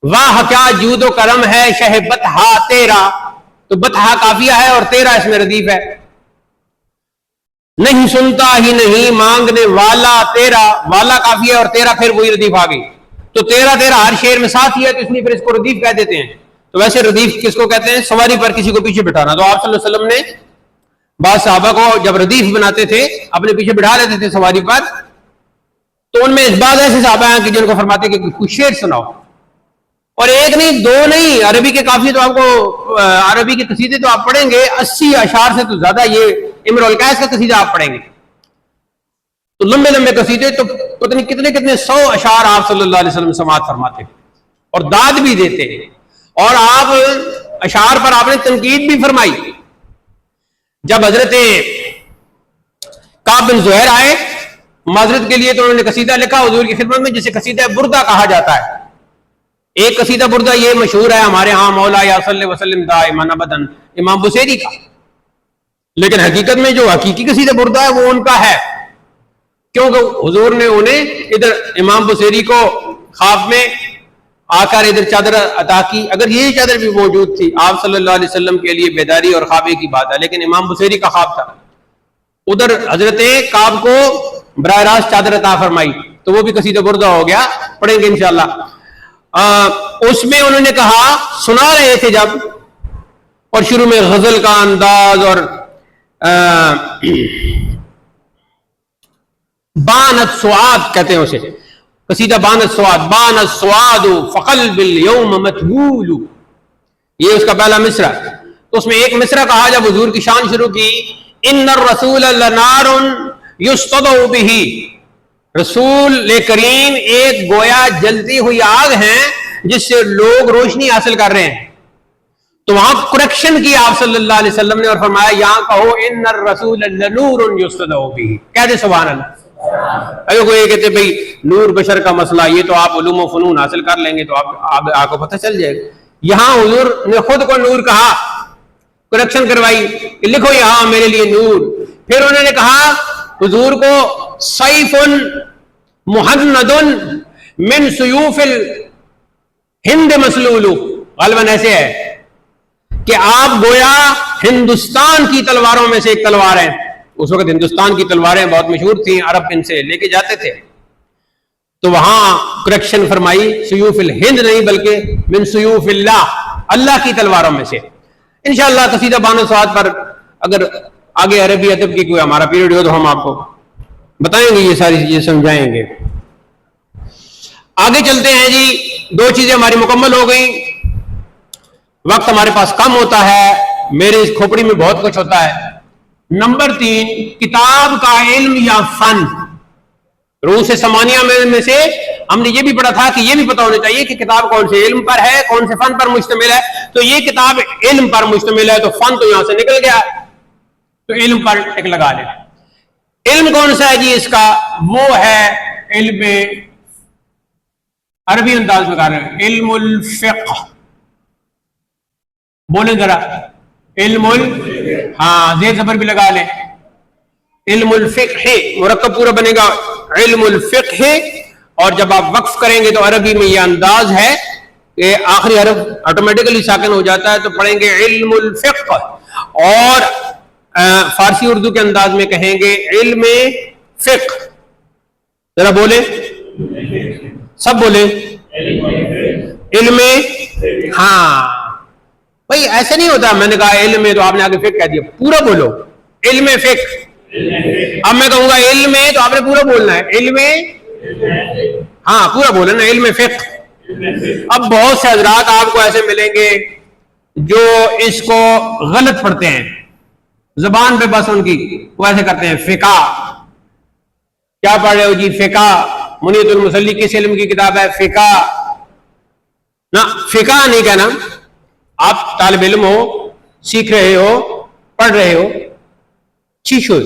واہ کیا جود و کرم ہے شہ بطحا تیرا، تو بطحا کافیہ ہے اور تیرا اس میں ردیف ہے۔ نہیں سنتا ہی نہیں مانگنے والا تیرا، والا کافیہ اور تیرا پھر وہی ردیف آ گئی، تو تیرا ہر شعر میں ساتھ ہی ہے، تو اس لیے پھر اس کو ردیف کہہ دیتے ہیں۔ تو ویسے ردیف کس کو کہتے ہیں؟ سواری پر کسی کو پیچھے بٹھانا۔ تو آپ صلی اللہ علیہ وسلم نے بعض صحابہ کو جب ردیف بناتے تھے اپنے پیچھے بٹھا لیتے تھے سواری پر، تو ان میں اس بعد ایسے صحابہ ہیں کہ جن کو فرماتے کہ کچھ شعر سناؤ، اور ایک نہیں دو نہیں، عربی کے کافی تو آپ کو، عربی کے قصیدے تو آپ پڑھیں گے 80 اشعار سے تو زیادہ، یہ امرؤ القیس کا قصیدہ آپ پڑھیں گے تو لمبے لمبے قصیدے، تو پتہ نہیں کتنے کتنے 100 اشعار آپ صلی اللہ علیہ وسلم سماعت فرماتے اور داد بھی دیتے، اور آپ اشعار پر آپ نے تنقید بھی فرمائی۔ جب حضرت کعب بن زہیر آئے معذرت کے لیے تو انہوں نے قصیدہ لکھا حضور کی خدمت میں، جسے قصیدہ بردہ کہا جاتا ہے۔ ایک قصیدہ بردہ یہ مشہور ہے ہمارے ہاں، مولا یا صلی وسلم دائما ابدا، امام بصیری کا، لیکن حقیقت میں جو حقیقی قصیدہ بردہ ہے وہ ان کا ہے، کیونکہ حضور نے انہیں ادھر امام بصیری کو خواب میں آ کر ادھر چادر عطا کی۔ اگر یہی چادر بھی موجود تھی آپ صلی اللہ علیہ وسلم کے لیے بیداری اور خوابے کی بات ہے، لیکن امام بصیری کا خواب تھا، ادھر حضرت کعب کو براہ راست چادر عطا فرمائی، تو وہ بھی قصیدہ بردہ ہو گیا، پڑھیں گے انشاءاللہ۔ اس میں انہوں نے کہا، سنا رہے تھے جب، اور شروع میں غزل کا انداز اور بانت سعاد کہتے ہیں اسے، قصیدہ بانت سعاد، بانت سعاد فقلب اليوم متبول، یہ اس کا پہلا مصرع. تو اس میں ایک مصرع کہا جب حضور کی شان شروع کی، ان الرسول لنار یستضع به، رسول کریم ایک گویا جلتی ہوئی آگ ہیں جس سے لوگ روشنی حاصل کر رہے ہیں. تو وہاں کریکشن کی آپ صلی اللہ علیہ وسلم نے اور فرمایا یہاں کہو ان الرسول لنور یستضع به. کہہ دے سبحان اللہ. اگر کوئی کہتے بھئی نور بشر کا مسئلہ، یہ تو آپ علوم و فنون حاصل کر لیں گے تو آپ کو پتہ چل جائے گا. یہاں حضور نے خود کو نور کہا، کریکشن کروائی کہ لکھو یہاں میرے لیے نور. پھر انہوں نے کہا حضور کو سیف مہند من سیوف الہند مسلول، غالباً ایسے ہے کہ آپ گویا ہندوستان کی تلواروں میں سے ایک تلوار ہیں. اس وقت ہندوستان کی تلواریں بہت مشہور تھیں، عرب ان سے لے کے جاتے تھے. تو وہاں کریکشن فرمائی، سیوف الہند نہیں بلکہ من سیوف اللہ، اللہ کی تلواروں میں سے. انشاءاللہ قصیدہ بانت سعاد پر اگر آگے عربی ادب کی کوئی ہمارا پیریڈ ہو تو ہم آپ کو بتائیں گے، یہ ساری چیزیں سمجھائیں گے. آگے چلتے ہیں جی. 2 چیزیں ہماری مکمل ہو گئیں. وقت ہمارے پاس کم ہوتا ہے، میرے اس کھوپڑی میں بہت کچھ ہوتا ہے. نمبر 3، کتاب کا علم یا فن. رؤوس ثمانیہ میں سے ہم نے یہ بھی پڑھا تھا کہ یہ بھی پتہ ہونا چاہیے کہ کتاب کون سے علم پر ہے، کون سے فن پر مشتمل ہے. تو یہ کتاب علم پر مشتمل ہے تو فن تو یہاں سے نکل گیا، تو علم پر ٹک لگا لیں. علم کون سا ہے جی اس کا؟ وہ ہے علم، عربی انداز میں کہہ رہے ہیں، علم الفقہ. بولیں ذرا، علم ہاں زیر زبر بھی لگا لیں. علم الفقہ مرکب پورا بنے گا علم الفقہ. اور جب آپ وقف کریں گے تو عربی میں یہ انداز ہے کہ آخری حرف آٹومیٹکلی ساکن ہو جاتا ہے، تو پڑھیں گے علم الفقہ. اور فارسی اردو کے انداز میں کہیں گے علم فقہ. ذرا بولیں، سب بولیں علم. ہاں بھائی ایسے نہیں ہوتا، میں نے کہا علم میں تو آپ نے آگے فقہ کہہ دیا. پورا بولو علم فقہ. اب میں کہوں گا علم میں تو آپ نے پورا بولنا ہے، علم ہاں پورا بولنا نا، علم فقہ. اب بہت سے حضرات آپ کو ایسے ملیں گے جو اس کو غلط پڑھتے ہیں، زبان پہ بس ان کی وہ ایسے کرتے ہیں فقہ. کیا پڑھ رہے ہو جی؟ فقہ. منیت المصلی کس علم کی کتاب ہے؟ فقہ. نہ فقہ نہیں کہنا. آپ طالب علم ہو، سیکھ رہے ہو، پڑھ رہے ہو، شیشو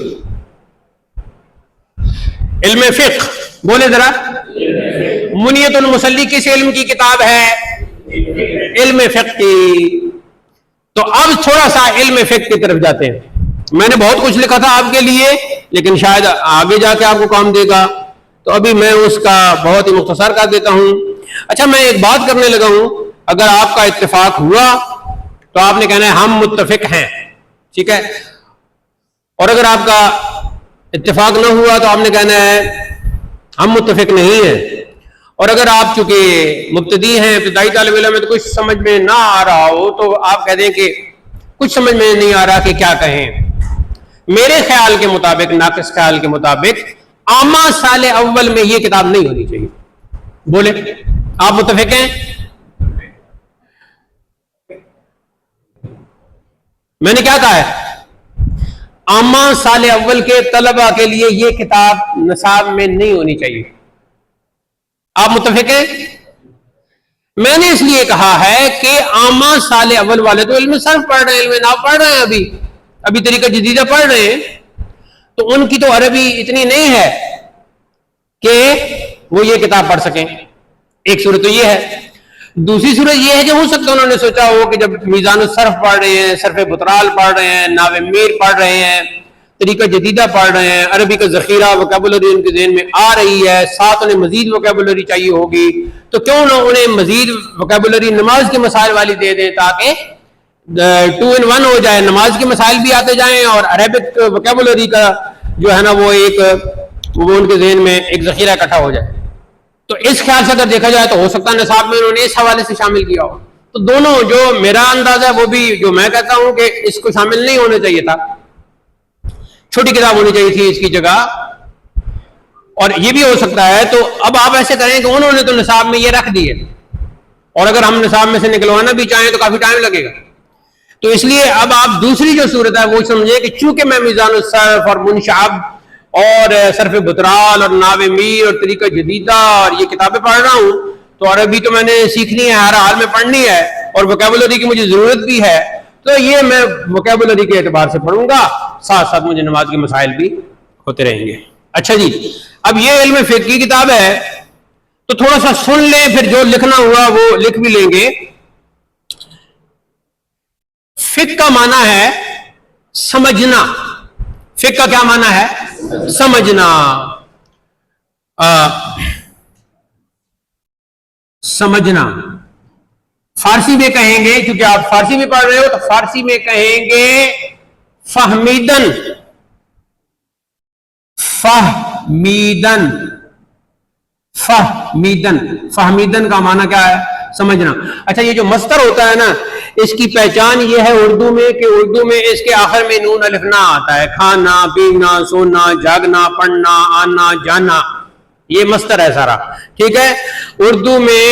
علم فقہ. بولے ذرا، منیت المصلی کس علم کی کتاب ہے؟ علم فقہ کی. تو اب تھوڑا سا علم فقہ کی طرف جاتے ہیں. میں نے بہت کچھ لکھا تھا آپ کے لیے لیکن شاید آگے جا کے آپ کو کام دے گا، تو ابھی میں اس کا بہت ہی مختصر کر دیتا ہوں. اچھا میں ایک بات کرنے لگا ہوں، اگر آپ کا اتفاق ہوا تو آپ نے کہنا ہے ہم متفق ہیں، ٹھیک ہے. اور اگر آپ کا اتفاق نہ ہوا تو آپ نے کہنا ہے ہم متفق نہیں ہیں. اور اگر آپ چونکہ مبتدی ہیں، ابتدائی طالب علم میں، تو کچھ سمجھ میں نہ آ رہا ہو تو آپ کہہ دیں کہ کچھ سمجھ میں نہیں آ رہا کہ کیا کہیں. میرے خیال کے مطابق، ناقص خیال کے مطابق، عامہ سال اول میں یہ کتاب نہیں ہونی چاہیے. بولے آپ متفق ہیں؟ میں نے کیا کہا ہے؟ عامہ سال اول کے طلبہ کے لیے یہ کتاب نصاب میں نہیں ہونی چاہیے. آپ متفق ہیں؟ میں نے اس لیے کہا ہے کہ عامہ سال اول والے تو علم صرف پڑھ رہے ہیں، علم نحو پڑھ رہے ہیں، ابھی طریقہ جدیدہ پڑھ رہے ہیں، تو ان کی تو عربی اتنی نہیں ہے کہ وہ یہ کتاب پڑھ سکیں. ایک صورت تو یہ ہے. دوسری صورت یہ ہے کہ ہو سکتا ہے انہوں نے سوچا ہو کہ جب میزان الصرف پڑھ رہے ہیں، صرف بطرال پڑھ رہے ہیں، ناو میر پڑھ رہے ہیں، طریقہ جدیدہ پڑھ رہے ہیں، عربی کا ذخیرہ وکیبولری ان کے ذہن میں آ رہی ہے، ساتھ انہیں مزید وکیبولری چاہیے ہوگی، تو کیوں نہ انہیں مزید وکیبولری نماز کے مسائل والی دے دیں تاکہ 2 in 1 ہو جائے، نماز کے مسائل بھی آتے جائیں اور عربک وکیبولری کا جو ہے نا وہ ان کے ذہن میں ایک ذخیرہ اکٹھا ہو جائے. تو اس خیال سے اگر دیکھا جائے تو ہو سکتا ہے نصاب میں انہوں نے اس حوالے سے شامل کیا ہو. تو دونوں جو میرا انداز ہے وہ بھی جو میں کہتا ہوں کہ اس کو شامل نہیں ہونا چاہیے تھا, چھوٹی کتاب ہونی چاہیے تھی اس کی جگہ, اور یہ بھی ہو سکتا ہے. تو اب آپ ایسے کریں کہ انہوں نے تو نصاب میں یہ رکھ دی ہے, اور اگر ہم نصاب میں سے نکلوانا بھی چاہیں تو کافی ٹائم لگے گا. تو اس لیے اب آپ دوسری جو صورت ہے وہ سمجھے کہ چونکہ میں میزان الصرف اور منشعب اور صرف بطرال اور ناو میر اور طریقہ جدیدہ اور یہ کتابیں پڑھ رہا ہوں, تو عربی تو میں نے سیکھنی ہے, ہر حال میں پڑھنی ہے, اور ووکیبلری کی مجھے ضرورت بھی ہے, تو یہ میں ووکیبلری کے اعتبار سے پڑھوں گا, ساتھ ساتھ مجھے نماز کے مسائل بھی ہوتے رہیں گے. اچھا جی, اب یہ علم فقہ کی کتاب ہے تو تھوڑا سا سن لیں, پھر جو لکھنا ہوا وہ لکھ بھی لیں گے. فقہ کا معنی ہے سمجھنا. فقہ کا کیا معنی ہے؟ سمجھنا. سمجھنا فارسی میں کہیں گے, کیونکہ آپ فارسی میں پڑھ رہے ہو تو فارسی میں کہیں گے فہمیدن. فہمیدن, فہمیدن, فہمیدن کا معنی کیا ہے؟ سمجھنا. اچھا, یہ جو مصدر ہوتا ہے نا, اس کی پہچان یہ ہے اردو میں کہ اردو میں اس کے آخر میں نون الف نہ آتا ہے. کھانا, پینا, سونا, جاگنا, پڑھنا, آنا, جانا, یہ مصدر ہے سارا. ٹھیک ہے, اردو میں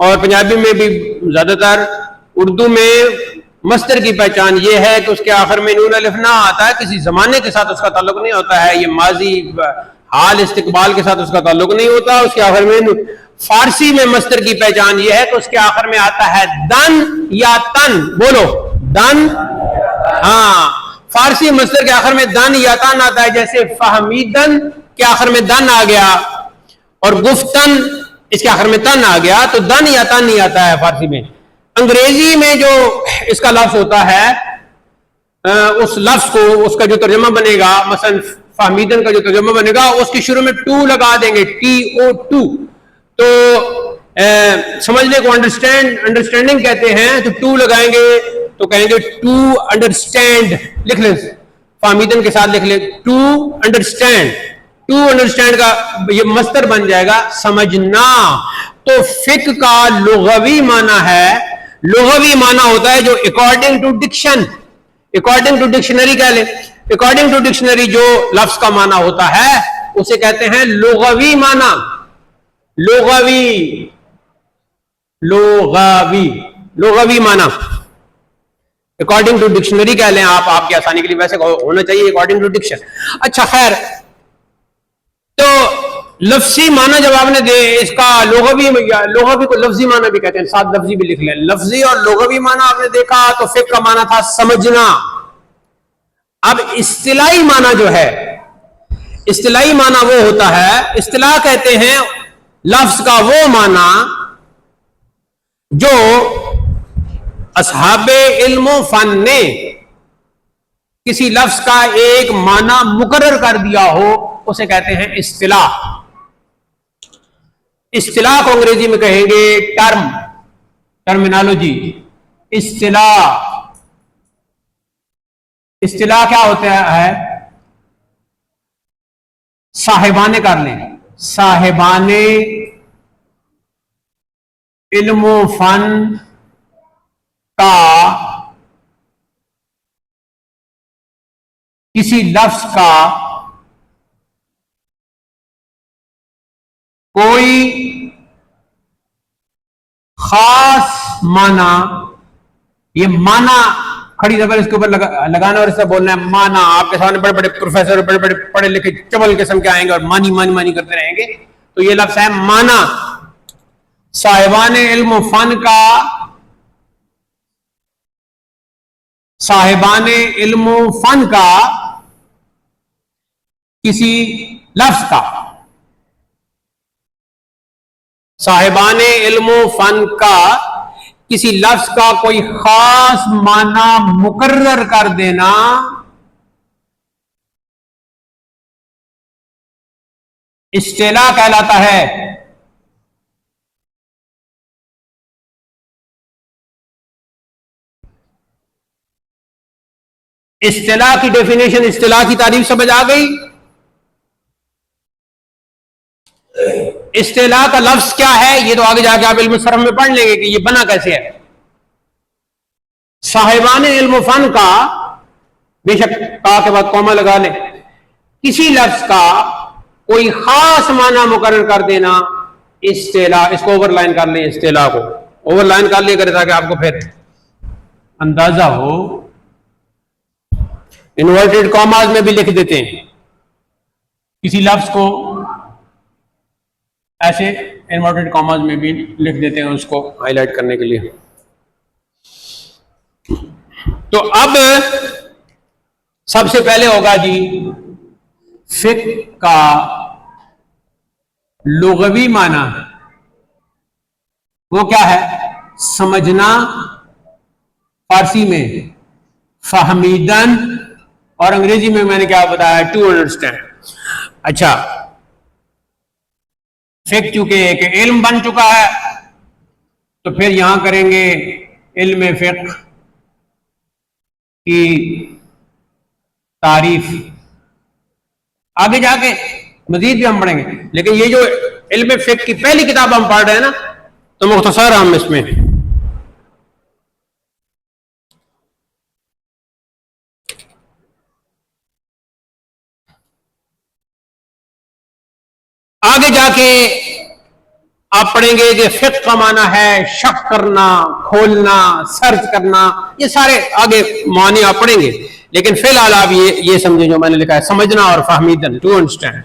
اور پنجابی میں بھی زیادہ تر اردو میں مصدر کی پہچان یہ ہے کہ اس کے آخر میں نون الف نہ آتا ہے, کسی زمانے کے ساتھ اس کا تعلق نہیں ہوتا ہے, یہ ماضی, حال, استقبال کے ساتھ اس کا تعلق نہیں ہوتا, اس کے آخر میں. فارسی میں مصدر کی پہچان یہ ہے کہ اس کے آخر میں آتا ہے دن یا تن. بولو دن. ہاں, فارسی مصدر کے آخر میں دن یا تن آتا ہے, جیسے فہمیدن کے آخر میں دن آ گیا, اور گفتن اس کے آخر میں تن آ گیا, تو دن یا تن نہیں آتا ہے فارسی میں. انگریزی میں جو اس کا لفظ ہوتا ہے, اس لفظ کو, اس کا جو ترجمہ بنے گا, مثلا فہمیدن کا جو ترجمہ بنے گا, اس کی شروع میں ٹو لگا دیں گے, TO2. تو سمجھنے کو انڈرسٹینڈنگ کہتے ہیں, تو ٹو لگائیں گے تو کہیں گے ٹو انڈرسٹینڈ. لکھ لیں, فہمیدن کے ساتھ لکھ لیں ٹو انڈرسٹینڈ. ٹو انڈرسٹینڈ کا یہ مصدر بن جائے گا سمجھنا. تو فقہ کا لغوی معنی ہے, لغوی معنی ہوتا ہے جو according to diction, according to dictionary کہہ لیں. اکارڈنگ ٹو ڈکشنری جو لفظ کا معنی ہوتا ہے اسے کہتے ہیں لغوی معنی. لغوی, لغوی, لغوی معنی اکارڈنگ ٹو ڈکشنری کہہ لیں آپ, آپ کی آسانی کے لیے ویسے ہونا چاہیے اکارڈنگ ٹو ڈکشن. اچھا خیر, تو لفظی معنی جب آپ نے دے اس کا لغوی, لغوی کو لفظی معنی بھی کہتے ہیں, ساتھ لفظی بھی لکھ لیں. لفظی اور لغوی معنی آپ نے دیکھا, تو فقہ کا معنی تھا سمجھنا. اب اصطلاحی معنی جو ہے, اصطلاحی معنی وہ ہوتا ہے, اصطلاح کہتے ہیں لفظ کا وہ معنی جو اصحاب علم و فن نے کسی لفظ کا ایک معنی مقرر کر دیا ہو, اسے کہتے ہیں اصطلاح. اصطلاح کو انگریزی میں کہیں گے ٹرم, ٹرمینالوجی. اصطلاح, اصطلاح کیا ہوتا ہے؟ صاحبانے کر لیں, صاحبانے علم و فن کا کسی لفظ کا کوئی خاص معنی, یہ معنی کھڑی زبر اس کے اوپر لگانا اور اس سے بولنا ہے معنی. آپ کے سامنے بڑے بڑے پروفیسر, بڑے بڑے پڑھے لکھے چبل قسم کے آئیں گے اور مانی مانی مانی کرتے رہیں گے, تو یہ لفظ ہے معنی. صاحبان علم و فن کا, صاحبان علم و فن کا کسی لفظ کا, صاحبان علم و فن کا کسی لفظ کا کوئی خاص معنی مقرر کر دینا اصطلاح کہلاتا ہے. اصطلاح کی ڈیفینیشن, اصطلاح کی تعریف سمجھ آ گئی. استعلاء کا لفظ کیا ہے یہ تو آگے جا کے آپ علم صرف میں پڑھ لیں گے کہ یہ بنا کیسے ہے. صاحبان علم و فن کا بے شک کا کے بعد کوما لگا لیں, کسی لفظ کا کوئی خاص معنی مقرر کر دینا استعلاء. اس کو اوور لائن کر لیں, استعلاء کو اوور لائن کر لیا کرے تاکہ آپ کو پھر اندازہ ہو. انورٹڈ کاماز میں بھی لکھ دیتے ہیں کسی لفظ کو, ایسے انورٹڈ کاماز میں بھی لکھ دیتے ہیں اس کو ہائی لائٹ کرنے کے لیے. تو اب سب سے پہلے ہوگا جی فقہ کا لغوی معنی. وہ کیا ہے؟ سمجھنا, فارسی میں فہمیدن, اور انگریزی میں نے کیا بتایا ٹو انڈرسٹینڈ. اچھا, فقہ چونکہ ایک علم بن چکا ہے تو پھر یہاں کریں گے علم فقہ کی تعریف. آگے جا کے مزید بھی ہم پڑھیں گے, لیکن یہ جو علم فقہ کی پہلی کتاب ہم پڑھ رہے ہیں نا تو مختصر ہم اس میں آگے جا کے آپ پڑھیں گے کہ فقہ کا معنی ہے شک کرنا, کھولنا, سرچ کرنا. یہ سارے آگے معنی آپ پڑھیں گے, لیکن فی الحال آپ یہ سمجھیں جو میں نے لکھا ہے سمجھنا اور فہمیدن, ٹو انڈرسٹینڈ.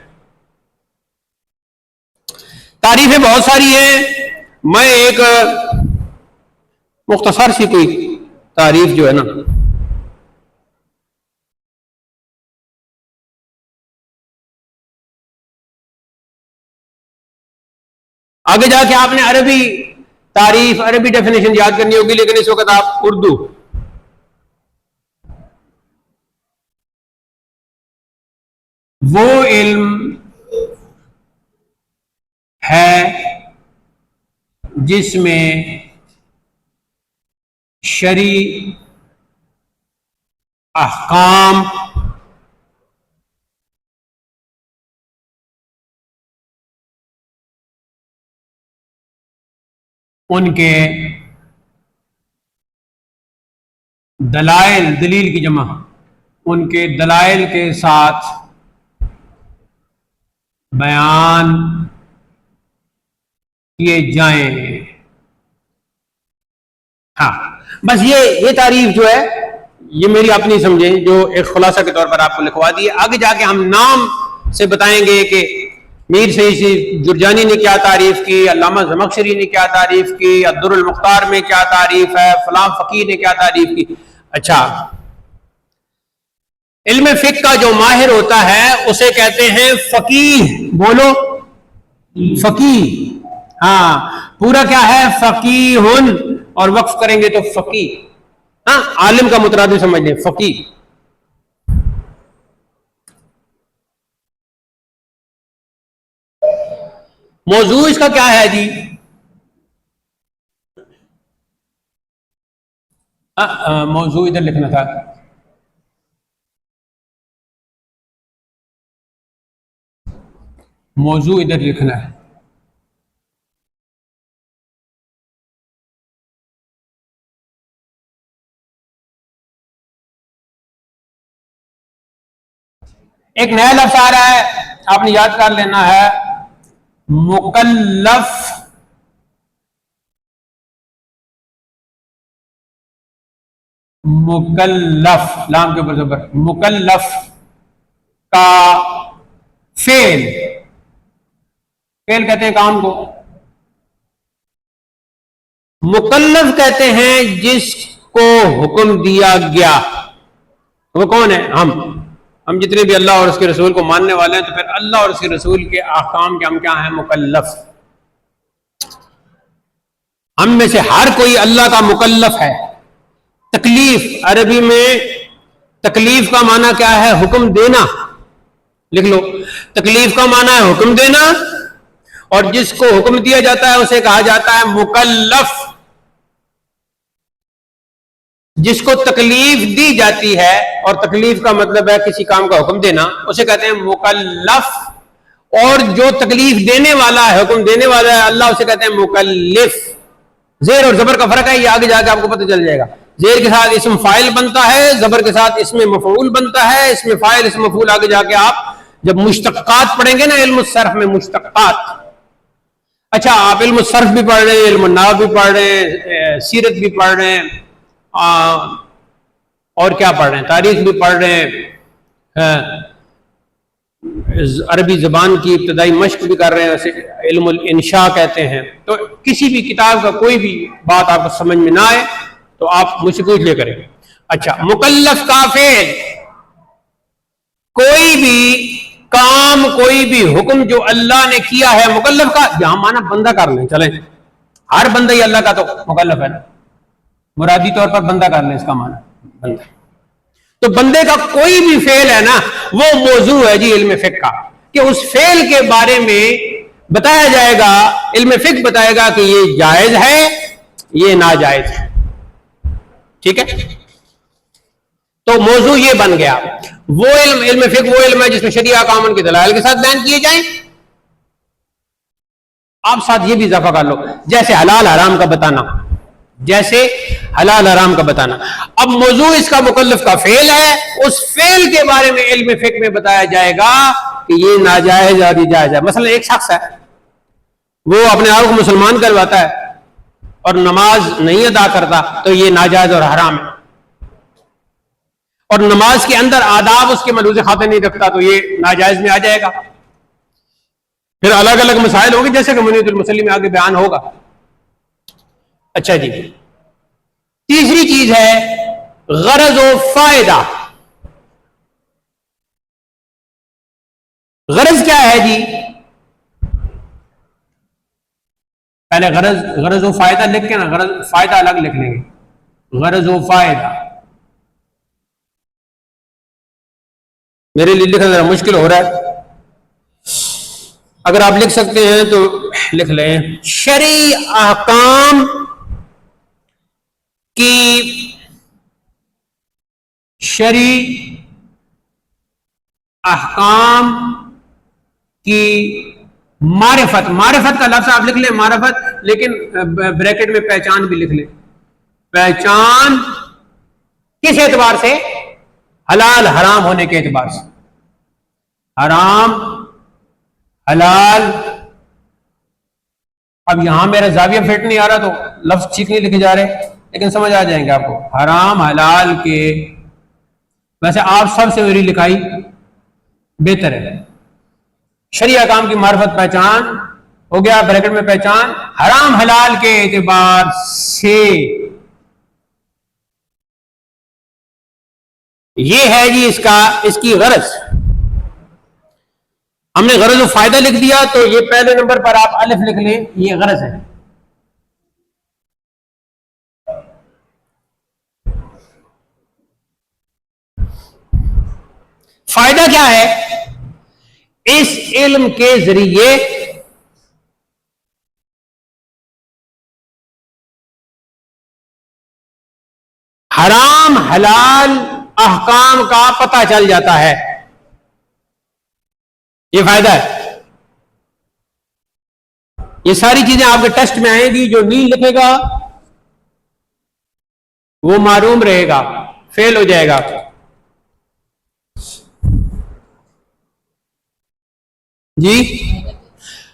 تعریفیں بہت ساری ہیں, میں ایک مختصر سی کوئی تعریف جو ہے نا آگے جا کے آپ نے عربی تعریف, عربی ڈیفینیشن یاد کرنی ہوگی, لیکن اس وقت آپ اردو وہ علم ہے جس میں شرعی احکام ان کے دلائل, دلیل کی جمع, ان کے دلائل کے ساتھ بیان کیے جائیں. ہاں بس یہ تعریف جو ہے یہ میری اپنی سمجھیں, جو ایک خلاصہ کے طور پر آپ کو لکھوا دی ہے. آگے جا کے ہم نام سے بتائیں گے کہ میر سید جرجانی نے کیا تعریف کی, علامہ زمخشری نے کیا تعریف کی, الدر المختار میں کیا تعریف ہے, فلاں فقیہ نے کیا تعریف کی. اچھا, علم فقہ کا جو ماہر ہوتا ہے اسے کہتے ہیں فقیہ. بولو فقیہ. ہاں پورا کیا ہے فقیہن, اور وقف کریں گے تو فقیہ. ہاں عالم کا مترادف سمجھ لیں فقیہ. موضوع اس کا کیا ہے جی؟ موضوع ادھر لکھنا تھا. موضوع ادھر لکھنا ہے. ایک نیا لفظ آ رہا ہے, آپ نے یاد کر لینا ہے, مکلف. مکلف لام کے اوپر زبر, مکلف کا فعل, فعل کہتے ہیں کام کو, مکلف کہتے ہیں جس کو حکم دیا گیا. وہ کون ہے؟ ہم جتنے بھی اللہ اور اس کے رسول کو ماننے والے ہیں تو پھر اللہ اور اس کے رسول کے احکام کے ہم کیا ہیں؟ مکلف. ہم میں سے ہر کوئی اللہ کا مکلف ہے. تکلیف, عربی میں تکلیف کا معنی کیا ہے؟ حکم دینا. لکھ لو, تکلیف کا معنی ہے حکم دینا, اور جس کو حکم دیا جاتا ہے اسے کہا جاتا ہے مکلف. جس کو تکلیف دی جاتی ہے, اور تکلیف کا مطلب ہے کسی کام کا حکم دینا, اسے کہتے ہیں مکلف. اور جو تکلیف دینے والا ہے، حکم دینے والا ہے، اللہ اسے کہتے ہیں مکلف. زیر اور زبر کا فرق ہے، یہ آگے جا کے آپ کو پتہ چل جائے گا. زیر کے ساتھ اسم فاعل بنتا ہے، زبر کے ساتھ اسم مفعول بنتا ہے. اسم فاعل اسم مفعول آگے جا کے آپ جب مشتقات پڑھیں گے نا علم الصرف میں، مشتقات. اچھا آپ علم الصرف بھی پڑھ رہے ہیں، علم النحو بھی پڑھ رہے ہیں، سیرت بھی پڑھ رہے ہیں، اور کیا پڑھ رہے ہیں، تاریخ بھی پڑھ رہے ہیں، عربی زبان کی ابتدائی مشق بھی کر رہے ہیں، علم الانشاء کہتے ہیں. تو کسی بھی کتاب کا کوئی بھی بات آپ کو سمجھ میں نہ آئے تو آپ مجھ سے پوچھ لے کریں. اچھا مکلف کا فعل، کوئی بھی کام، کوئی بھی حکم جو اللہ نے کیا ہے، مکلف کا یہاں مانا بندہ کر لیں. چلیں ہر بندہ ہی اللہ کا تو مکلف ہے نا، مرادی طور پر بندہ کر لیں اس کا مانا بندہ. تو بندے کا کوئی بھی فعل ہے نا، وہ موضوع ہے جی علم فقہ کا، کہ اس فعل کے بارے میں بتایا جائے گا، علم فقہ بتائے گا کہ یہ جائز ہے، یہ ناجائز ہے. ٹھیک ہے، تو موضوع یہ بن گیا. وہ علم فقہ وہ علم ہے جس میں شرعی احکام کے دلائل کے ساتھ بیان کیے جائیں. آپ ساتھ یہ بھی اضافہ کر لو، جیسے حلال حرام کا بتانا، جیسے حلال حرام کا بتانا. اب موضوع اس کا مکلف کا فعل ہے، اس فعل کے بارے میں علم فقہ میں بتایا جائے گا کہ یہ ناجائز اور یہ جائز ہے. مثلا ایک شخص ہے، وہ اپنے آپ کو مسلمان کرواتا ہے اور نماز نہیں ادا کرتا، تو یہ ناجائز اور حرام ہے. اور نماز کے اندر آداب اس کے ملحوظ خاطر نہیں رکھتا، تو یہ ناجائز میں آ جائے گا. پھر الگ الگ مسائل ہوں گے جیسے کہ منیت المسلی میں آگے بیان ہوگا. اچھا جی، تیسری چیز ہے غرض و فائدہ. غرض کیا ہے جی؟ پہلے غرض و فائدہ لکھ کے نا، غرض فائدہ الگ لکھ لیں گے. غرض و فائدہ میرے لیے لکھنا ذرا مشکل ہو رہا ہے، اگر آپ لکھ سکتے ہیں تو لکھ لیں. شرعی احکام کی، شرعی احکام کی معرفت. معرفت کا لفظ آپ لکھ لیں معرفت، لیکن بریکٹ میں پہچان بھی لکھ لیں. پہچان کس اعتبار سے؟ حلال حرام ہونے کے اعتبار سے. حرام حلال. اب یہاں میرا زاویہ فٹ نہیں آ رہا تو لفظ ٹھیک نہیں لکھے جا رہے، لیکن سمجھ آ جائیں گے آپ کو. حرام حلال کے، ویسے آپ سب سے میری لکھائی بہتر ہے. شرعی احکام کی معرفت پہچان ہو گیا، بریکٹ میں پہچان حرام حلال کے اعتبار سے. یہ ہے جی اس کی غرض. ہم نے غرض و فائدہ لکھ دیا تو یہ پہلے نمبر پر آپ الف لکھ لیں، یہ غرض ہے. فائدہ کیا ہے؟ اس علم کے ذریعے حرام حلال احکام کا پتہ چل جاتا ہے. یہ فائدہ ہے. یہ ساری چیزیں آپ کے ٹیسٹ میں آئیں گی، جو نہیں لکھے گا وہ معروم رہے گا، فیل ہو جائے گا. جی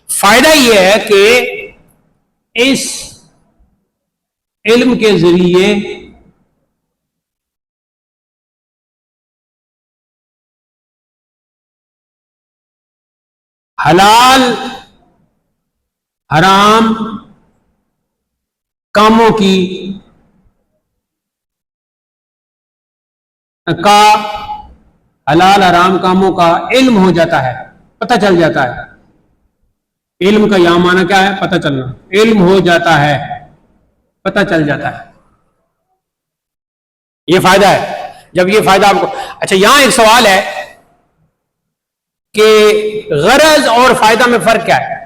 فائدہ یہ ہے کہ اس علم کے ذریعے حلال حرام کاموں کی حلال حرام کاموں کا علم ہو جاتا ہے، پتہ چل جاتا ہے. علم کا یہاں معنی کیا ہے؟ پتہ چلنا. علم ہو جاتا ہے، پتہ چل جاتا ہے. یہ فائدہ ہے. جب یہ فائدہ آپ کو، اچھا یہاں ایک سوال ہے کہ غرض اور فائدہ میں فرق کیا ہے؟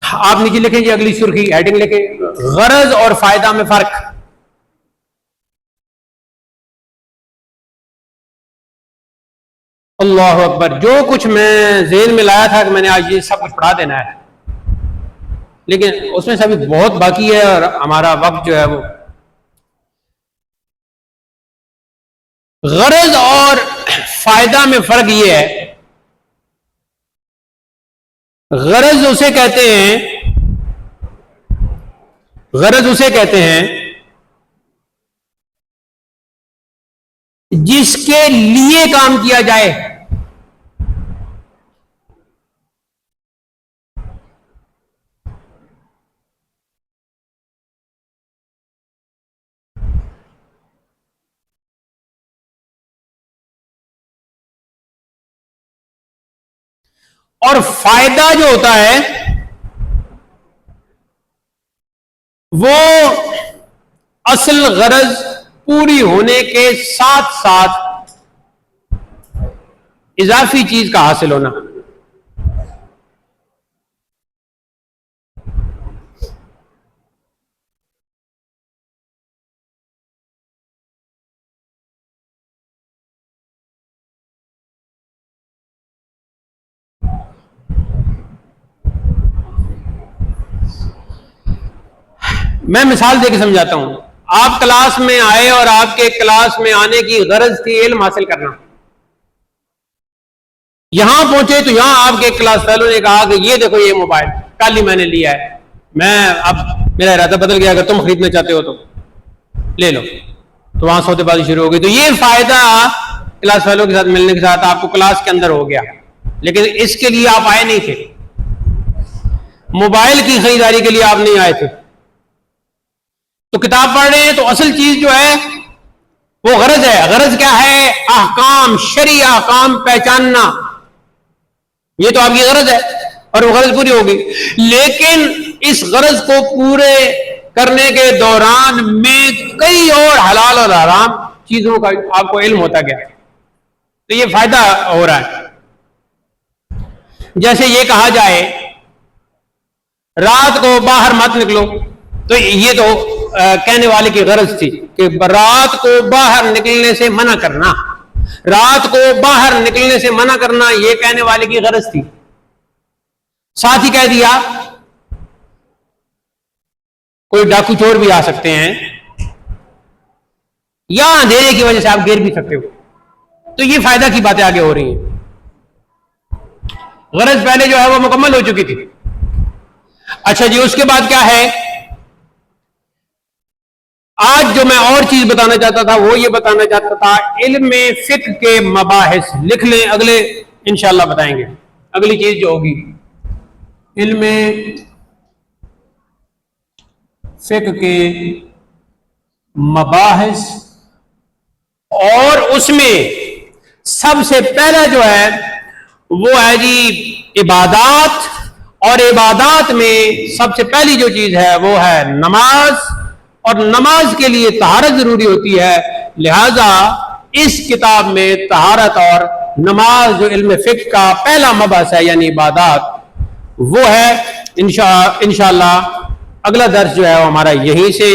آپ نیچے لکھیں جی، اگلی سرخی ہیڈنگ لکھیں، غرض اور فائدہ میں فرق. اللہ اکبر، جو کچھ میں ذہن میں لایا تھا کہ میں نے آج یہ سب کچھ پڑھا دینا ہے، لیکن اس میں سے ابھی بہت باقی ہے اور ہمارا وقت جو ہے وہ غرض اور فائدہ میں فرق یہ ہے. غرض اسے کہتے ہیں جس کے لیے کام کیا جائے. اور فائدہ جو ہوتا ہے وہ اصل غرض پوری ہونے کے ساتھ ساتھ اضافی چیز کا حاصل ہونا. میں مثال دے کے سمجھاتا ہوں. آپ کلاس میں آئے اور آپ کے کلاس میں آنے کی غرض تھی علم حاصل کرنا. یہاں پہنچے تو یہاں آپ کے کلاس فیلو نے کہا کہ یہ دیکھو یہ موبائل کل ہی میں نے لیا ہے، میں اب میرا ارادہ بدل گیا، اگر تم خریدنا چاہتے ہو تو لے لو. تو وہاں سودے بازی شروع ہو گئی. تو یہ فائدہ کلاس فیلو کے ساتھ ملنے کے ساتھ آپ کو کلاس کے اندر ہو گیا، لیکن اس کے لیے آپ آئے نہیں تھے. موبائل کی خریداری کے لیے آپ نہیں آئے تھے. تو کتاب پڑھ رہے ہیں تو اصل چیز جو ہے وہ غرض ہے. غرض کیا ہے؟ احکام، شرعی احکام پہچاننا. یہ تو آپ کی غرض ہے اور وہ غرض پوری ہوگی. لیکن اس غرض کو پورے کرنے کے دوران میں کئی اور حلال اور حرام چیزوں کا آپ کو علم ہوتا گیا. تو یہ فائدہ ہو رہا ہے. جیسے یہ کہا جائے رات کو باہر مت نکلو، تو یہ تو کہنے والے کی غرض تھی کہ رات کو باہر نکلنے سے منع کرنا. رات کو باہر نکلنے سے منع کرنا یہ کہنے والے کی غرض تھی. ساتھ ہی کہہ دیا کوئی ڈاکو چور بھی آ سکتے ہیں یا اندھیرے کی وجہ سے آپ گر بھی سکتے ہو. تو یہ فائدہ کی باتیں آگے ہو رہی ہیں. غرض پہلے جو ہے وہ مکمل ہو چکی تھی. اچھا جی، اس کے بعد کیا ہے؟ آج جو میں اور چیز بتانا چاہتا تھا وہ یہ بتانا چاہتا تھا علم فقہ کے مباحث. لکھ لیں، اگلے انشاءاللہ بتائیں گے. اگلی چیز جو ہوگی علم فقہ کے مباحث، اور اس میں سب سے پہلا جو ہے وہ ہے جی عبادات. اور عبادات میں سب سے پہلی جو چیز ہے وہ ہے نماز. اور نماز کے لیے طہارت ضروری ہوتی ہے. لہذا اس کتاب میں طہارت اور نماز جو علم فقہ کا پہلا مبحث ہے یعنی عبادات وہ ہے. انشاءاللہ اگلا درس جو ہے وہ ہمارا یہیں سے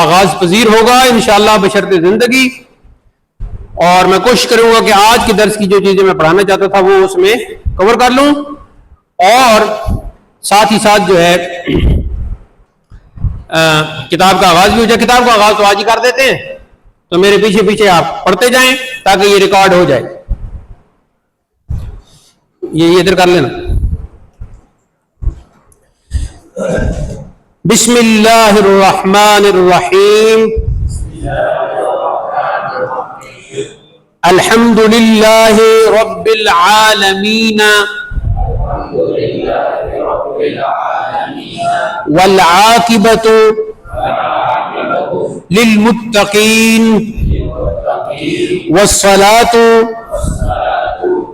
آغاز پذیر ہوگا انشاءاللہ بشرط زندگی. اور میں کوشش کروں گا کہ آج کی درس کی جو چیزیں میں پڑھانا چاہتا تھا وہ اس میں کور کر لوں. اور ساتھ ہی ساتھ جو ہے کتاب کا آغاز بھی ہو جائے. کتاب کا آغاز تو آج ہی کر دیتے ہیں، تو میرے پیچھے پیچھے آپ پڑھتے جائیں تاکہ یہ ریکارڈ ہو جائے. یہ ادھر کر لینا. بسم اللہ الرحمن الرحیم. الحمد للہ رب العالمین والعاقبۃ للمتقین والصلاۃ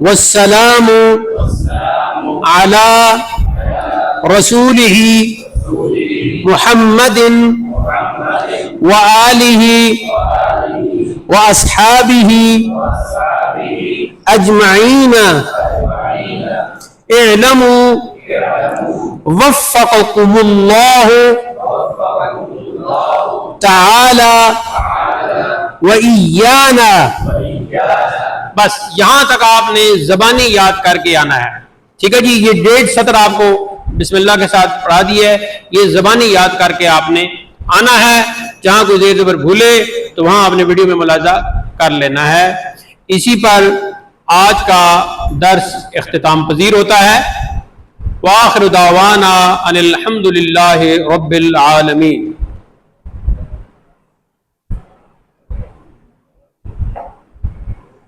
والسلام علی رسولہ محمد وآلہ واصحابہ اجمعین. اعلموا وفقكم الله تعالى وإيانا بس یہاں تک آپ نے زبانی یاد کر کے آنا ہے. ٹھیک ہے جی, یہ 1.5 سطر آپ کو بسم اللہ کے ساتھ پڑھا دیا ہے, یہ زبانی یاد کر کے آپ نے آنا ہے. جہاں کوئی زیر زبر بھولے تو وہاں آپ نے ویڈیو میں ملاحظہ کر لینا ہے. اسی پر آج کا درس اختتام پذیر ہوتا ہے. وآخر دعوانا ان الحمد للہ رب العالمین.